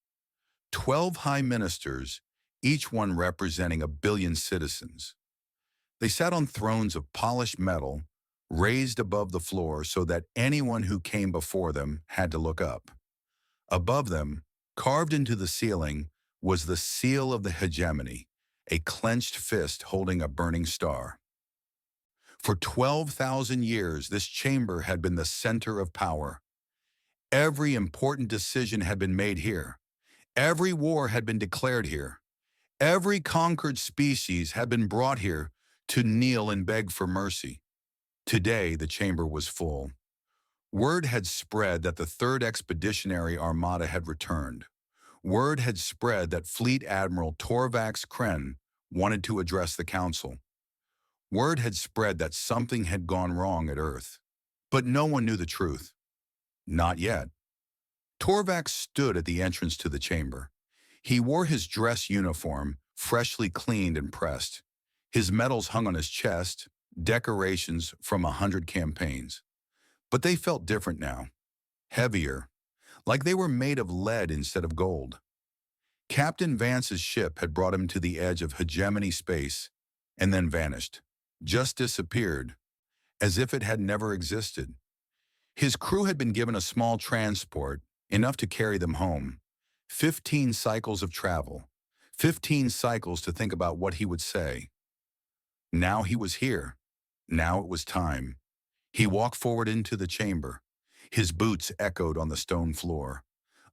12 high ministers, each one representing 1 billion citizens. They sat on thrones of polished metal, raised above the floor so that anyone who came before them had to look up. Above them, carved into the ceiling, was the seal of the hegemony, a clenched fist holding a burning star. For 12,000 years, this chamber had been the center of power. Every important decision had been made here. Every war had been declared here. Every conquered species had been brought here to kneel and beg for mercy. Today, the chamber was full. Word had spread that the Third Expeditionary Armada had returned. Word had spread that Fleet Admiral Torvax Kren wanted to address the council. Word had spread that something had gone wrong at Earth. But no one knew the truth. Not yet. Torvax stood at the entrance to the chamber. He wore his dress uniform, freshly cleaned and pressed. His medals hung on his chest, decorations from 100 campaigns. But they felt different now. Heavier, like they were made of lead instead of gold. Captain Vance's ship had brought him to the edge of hegemony space and then vanished, just disappeared, as if it had never existed. His crew had been given a small transport, enough to carry them home. 15 cycles of travel, 15 cycles to think about what he would say. Now he was here. Now it was time. He walked forward into the chamber. His boots echoed on the stone floor.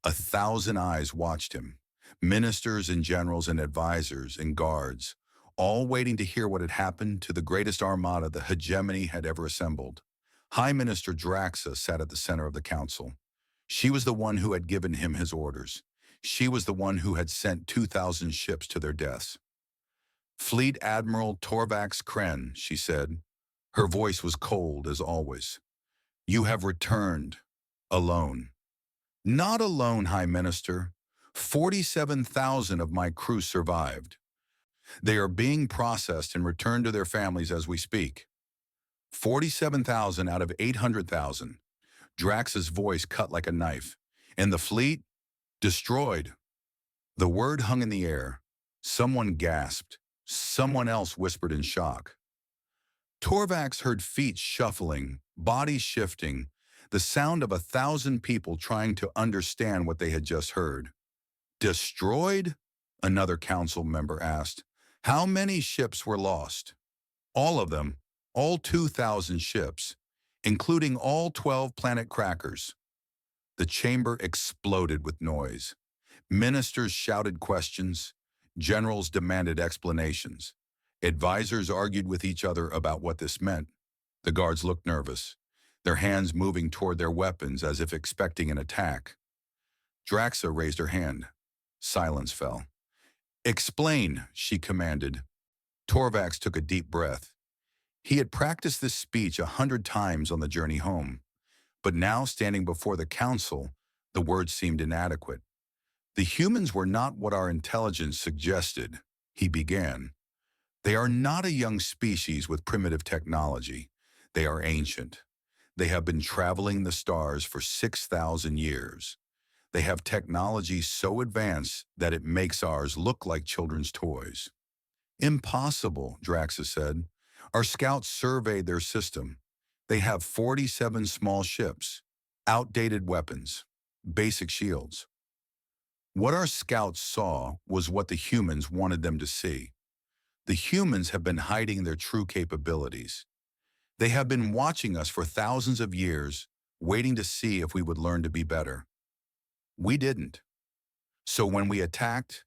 1,000 eyes watched him. Ministers and generals and advisors and guards, all waiting to hear what had happened to the greatest armada the hegemony had ever assembled. High Minister Draxa sat at the center of the council. She was the one who had given him his orders. She was the one who had sent 2,000 ships to their deaths. Fleet Admiral Torvax Kren, she said. Her voice was cold as always. You have returned, alone. Not alone, High Minister. 47,000 of my crew survived. They are being processed and returned to their families as we speak. 47,000 out of 800,000. Drax's voice cut like a knife. And the fleet? Destroyed. The word hung in the air. Someone gasped. Someone else whispered in shock. Torvax heard feet shuffling, bodies shifting, the sound of 1,000 people trying to understand what they had just heard. Destroyed? Another council member asked. How many ships were lost? All of them, all 2,000 ships, including all 12 planet crackers. The chamber exploded with noise. Ministers shouted questions. Generals demanded explanations. Advisors argued with each other about what this meant. The guards looked nervous, their hands moving toward their weapons as if expecting an attack. Draxa raised her hand. Silence fell. Explain, she commanded. Torvax took a deep breath. He had practiced this speech 100 times on the journey home, but now standing before the council, the words seemed inadequate. The humans were not what our intelligence suggested, he began. They are not a young species with primitive technology. They are ancient. They have been traveling the stars for 6,000 years. They have technology so advanced that it makes ours look like children's toys. Impossible, Draxa said. Our scouts surveyed their system. They have 47 small ships, outdated weapons, basic shields. What our scouts saw was what the humans wanted them to see. The humans have been hiding their true capabilities. They have been watching us for thousands of years, waiting to see if we would learn to be better. We didn't. So when we attacked,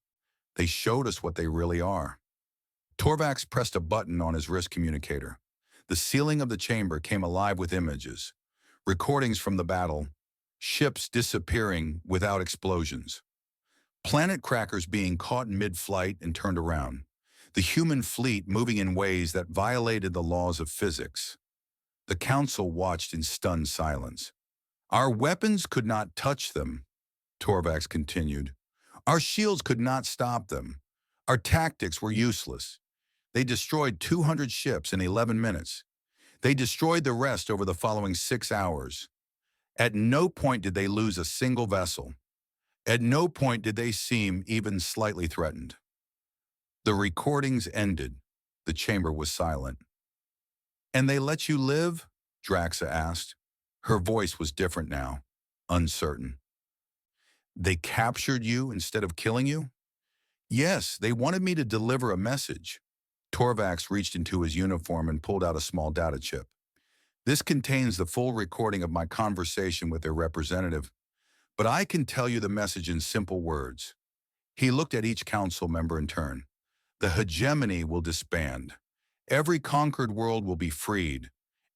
they showed us what they really are. Torvax pressed a button on his wrist communicator. The ceiling of the chamber came alive with images, recordings from the battle, ships disappearing without explosions, planet crackers being caught mid-flight and turned around, the human fleet moving in ways that violated the laws of physics. The council watched in stunned silence. Our weapons could not touch them, Torvax continued. Our shields could not stop them. Our tactics were useless. They destroyed 200 ships in 11 minutes. They destroyed the rest over the following 6 hours. At no point did they lose a single vessel. At no point did they seem even slightly threatened. The recordings ended. The chamber was silent. "And they let you live?" Draxa asked. Her voice was different now, uncertain. "They captured you instead of killing you?" "Yes, they wanted me to deliver a message." Torvax reached into his uniform and pulled out a small data chip. "This contains the full recording of my conversation with their representative, but I can tell you the message in simple words." He looked at each council member in turn. "The hegemony will disband. Every conquered world will be freed.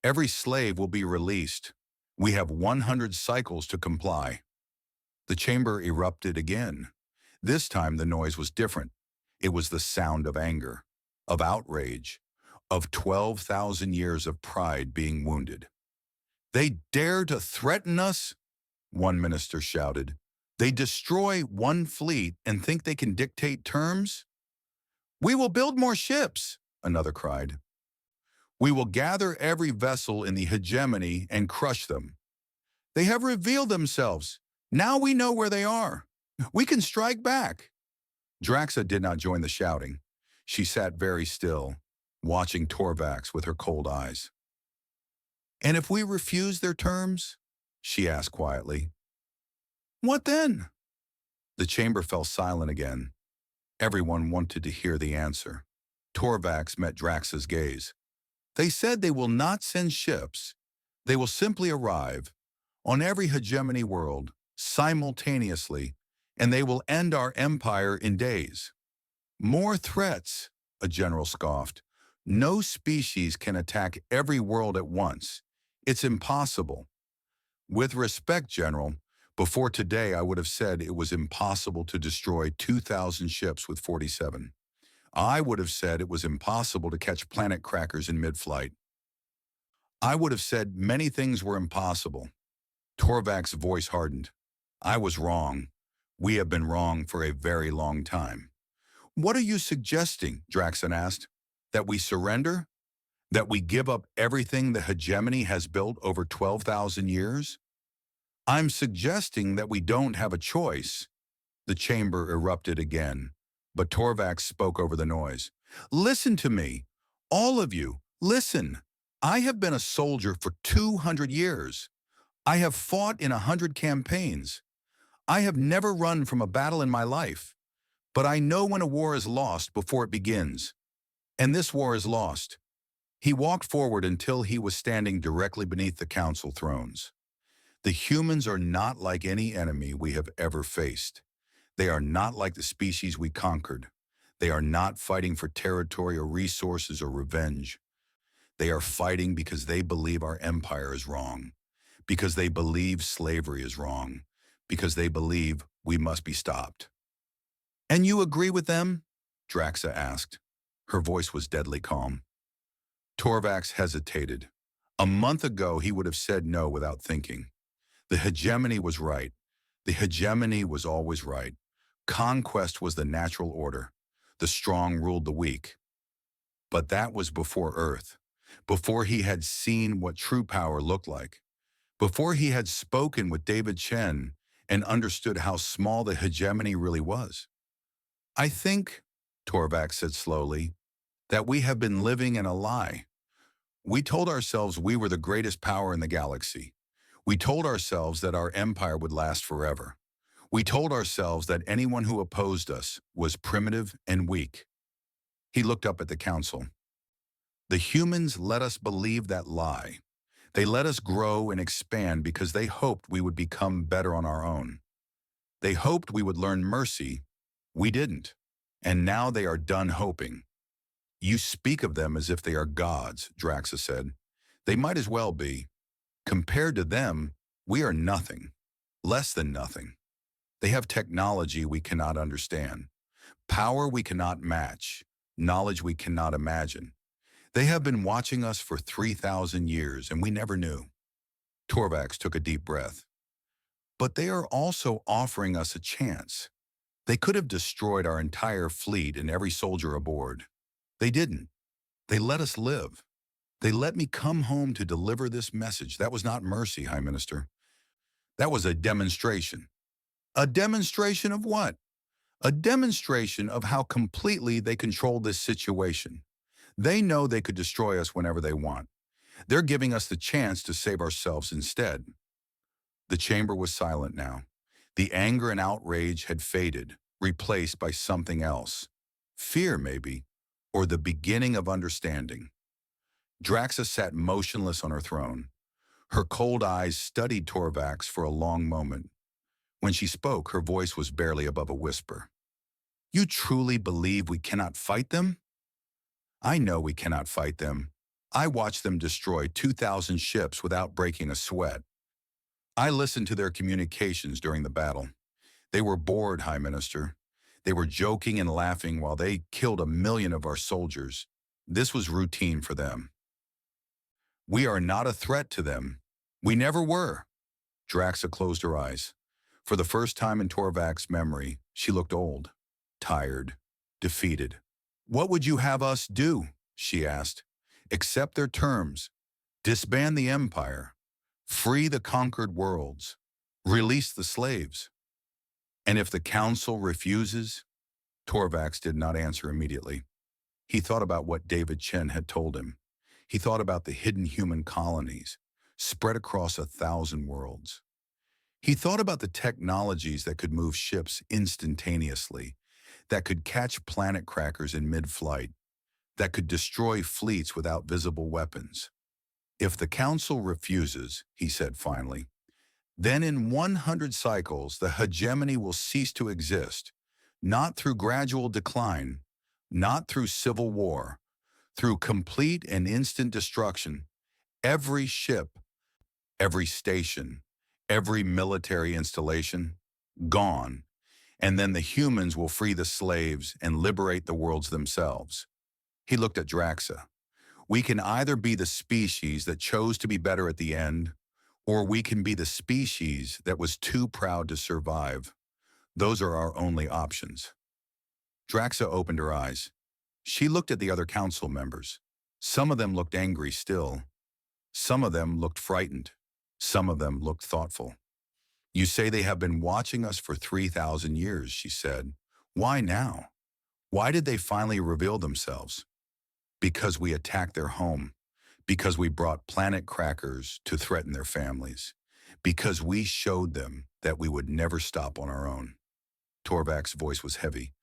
Every slave will be released. We have 100 cycles to comply." The chamber erupted again. This time the noise was different. It was the sound of anger, of outrage, of 12,000 years of pride being wounded. "They dare to threaten us?" one minister shouted. "They destroy one fleet and think they can dictate terms?" "We will build more ships," another cried. "We will gather every vessel in the hegemony and crush them. They have revealed themselves. Now we know where they are. We can strike back." Draxa did not join the shouting. She sat very still, watching Torvax with her cold eyes. "And if we refuse their terms?" she asked quietly. "What then?" The chamber fell silent again. Everyone wanted to hear the answer. Torvax met Draxa's gaze. "They said they will not send ships. They will simply arrive on every hegemony world simultaneously, and they will end our empire in days." "More threats," a general scoffed. "No species can attack every world at once. It's impossible." "With respect, General, before today I would have said it was impossible to destroy 2,000 ships with 47. I would have said it was impossible to catch planet crackers in mid-flight. I would have said many things were impossible." Torvax's voice hardened. "I was wrong. We have been wrong for a very long time." "What are you suggesting?" Draxon asked. "That we surrender? That we give up everything the hegemony has built over 12,000 years?" "I'm suggesting that we don't have a choice." The chamber erupted again, but Torvax spoke over the noise. "Listen to me. All of you, listen. I have been a soldier for 200 years. I have fought in 100 campaigns. I have never run from a battle in my life. But I know when a war is lost before it begins. And this war is lost." He walked forward until he was standing directly beneath the council thrones. "The humans are not like any enemy we have ever faced. They are not like the species we conquered. They are not fighting for territory or resources or revenge. They are fighting because they believe our empire is wrong, because they believe slavery is wrong, because they believe we must be stopped." "And you agree with them?" Draxa asked. Her voice was deadly calm. Torvax hesitated. A month ago, he would have said no without thinking. The hegemony was right. The hegemony was always right. Conquest was the natural order. The strong ruled the weak. But that was before Earth, before he had seen what true power looked like, before he had spoken with David Chen and understood how small the hegemony really was. "I think," Torvax said slowly, "that we have been living in a lie. We told ourselves we were the greatest power in the galaxy. We told ourselves that our empire would last forever. We told ourselves that anyone who opposed us was primitive and weak. He looked up at the council. The humans let us believe that lie. They let us grow and expand because they hoped we would become better on our own. They hoped we would learn mercy. We didn't. And now they are done hoping. You speak of them as if they are gods, Draxa said. They might as well be. Compared to them, we are nothing. Less than nothing. They have technology we cannot understand. Power we cannot match. Knowledge we cannot imagine. They have been watching us for 3,000 years, and we never knew. Torvax took a deep breath. But they are also offering us a chance. They could have destroyed our entire fleet and every soldier aboard. They didn't. They let us live. They let me come home to deliver this message. That was not mercy, High Minister. That was a demonstration. A demonstration of what? A demonstration of how completely they control this situation. They know they could destroy us whenever they want. They're giving us the chance to save ourselves instead. The chamber was silent now. The anger and outrage had faded, replaced by something else. Fear, maybe, or the beginning of understanding. Draxa sat motionless on her throne. Her cold eyes studied Torvax for a long moment. When she spoke, her voice was barely above a whisper. You truly believe we cannot fight them? I know we cannot fight them. I watched them destroy 2,000 ships without breaking a sweat. I listened to their communications during the battle. They were bored, High Minister. They were joking and laughing while they killed 1 million of our soldiers. This was routine for them. We are not a threat to them. We never were. Draxa closed her eyes. For the first time in Torvax's memory, she looked old, tired, defeated. What would you have us do? She asked. Accept their terms. Disband the empire. Free the conquered worlds. Release the slaves. And if the council refuses? Torvax did not answer immediately. He thought about what David Chen had told him. He thought about the hidden human colonies, spread across 1,000 worlds. He thought about the technologies that could move ships instantaneously, that could catch planet crackers in mid-flight, that could destroy fleets without visible weapons. If the council refuses, he said finally, then in 100 cycles the hegemony will cease to exist, not through gradual decline, not through civil war, through complete and instant destruction. Every ship, every station, every military installation, gone, and then the humans will free the slaves and liberate the worlds themselves. He looked at Draxa. We can either be the species that chose to be better at the end, or we can be the species that was too proud to survive. Those are our only options. Draxa opened her eyes. She looked at the other council members. Some of them looked angry still. Some of them looked frightened. Some of them looked thoughtful. You say they have been watching us for 3,000 years, she said. Why now? Why did they finally reveal themselves? Because we attacked their home. Because we brought planet crackers to threaten their families. Because we showed them that we would never stop on our own. Torvax's voice was heavy.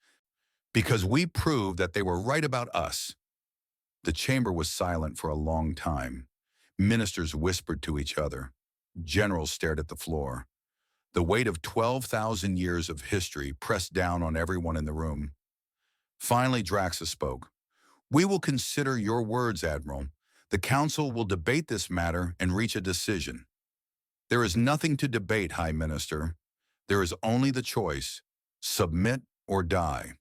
Because we proved that they were right about us. The chamber was silent for a long time. Ministers whispered to each other. Generals stared at the floor. The weight of 12,000 years of history pressed down on everyone in the room. Finally, Draxa spoke. We will consider your words, Admiral. The Council will debate this matter and reach a decision. There is nothing to debate, High Minister. There is only the choice, submit or die.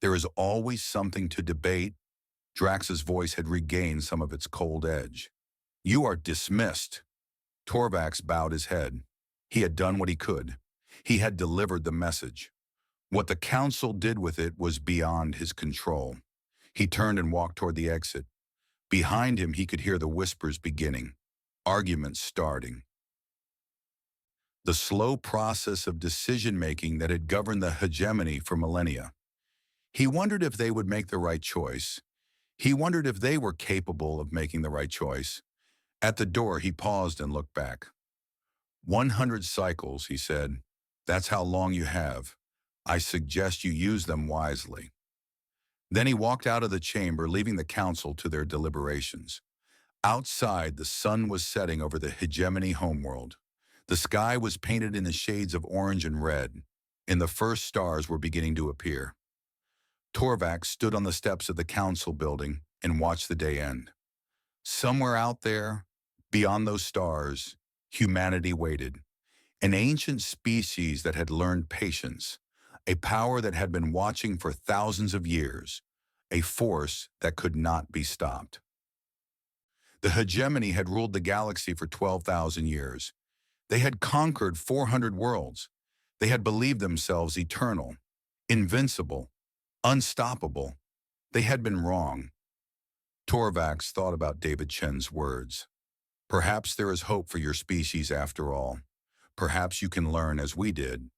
There is always something to debate. Drax's voice had regained some of its cold edge. You are dismissed. Torvax bowed his head. He had done what he could. He had delivered the message. What the Council did with it was beyond his control. He turned and walked toward the exit. Behind him, he could hear the whispers beginning, arguments starting. The slow process of decision-making that had governed the hegemony for millennia. He wondered if they would make the right choice. He wondered if they were capable of making the right choice. At the door, he paused and looked back. 100 cycles, he said. That's how long you have. I suggest you use them wisely. Then he walked out of the chamber, leaving the council to their deliberations. Outside, the sun was setting over the hegemony homeworld. The sky was painted in the shades of orange and red, and the first stars were beginning to appear. Torvax stood on the steps of the council building and watched the day end. Somewhere out there, beyond those stars, humanity waited. An ancient species that had learned patience, a power that had been watching for thousands of years, a force that could not be stopped. The hegemony had ruled the galaxy for 12,000 years. They had conquered 400 worlds. They had believed themselves eternal, invincible, unstoppable. They had been wrong. Torvax thought about David Chen's words. Perhaps there is hope for your species after all. Perhaps you can learn, as we did,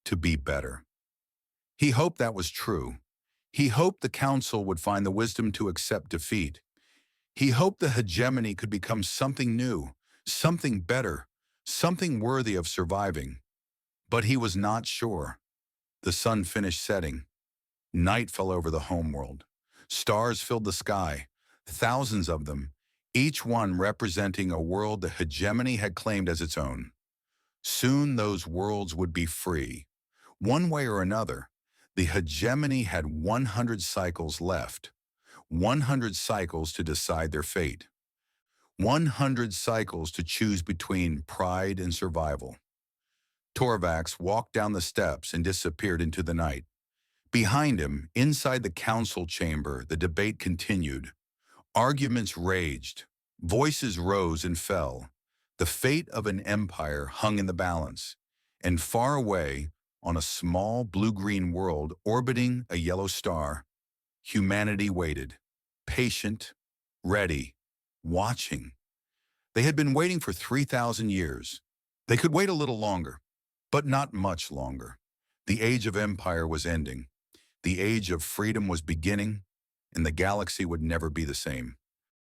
to be better. He hoped that was true. He hoped the council would find the wisdom to accept defeat. He hoped the hegemony could become something new, something better, something worthy of surviving. But he was not sure. The sun finished setting. Night fell over the homeworld. Stars filled the sky, thousands of them, each one representing a world the hegemony had claimed as its own. Soon those worlds would be free. One way or another, the hegemony had 100 cycles left. 100 cycles to decide their fate. 100 cycles to choose between pride and survival. Torvax walked down the steps and disappeared into the night. Behind him, inside the council chamber, the debate continued. Arguments raged. Voices rose and fell. The fate of an empire hung in the balance. And far away, on a small blue-green world orbiting a yellow star, humanity waited, patient, ready, watching. They had been waiting for 3,000 years. They could wait a little longer, but not much longer. The age of empire was ending. The age of freedom was beginning, and the galaxy would never be the same.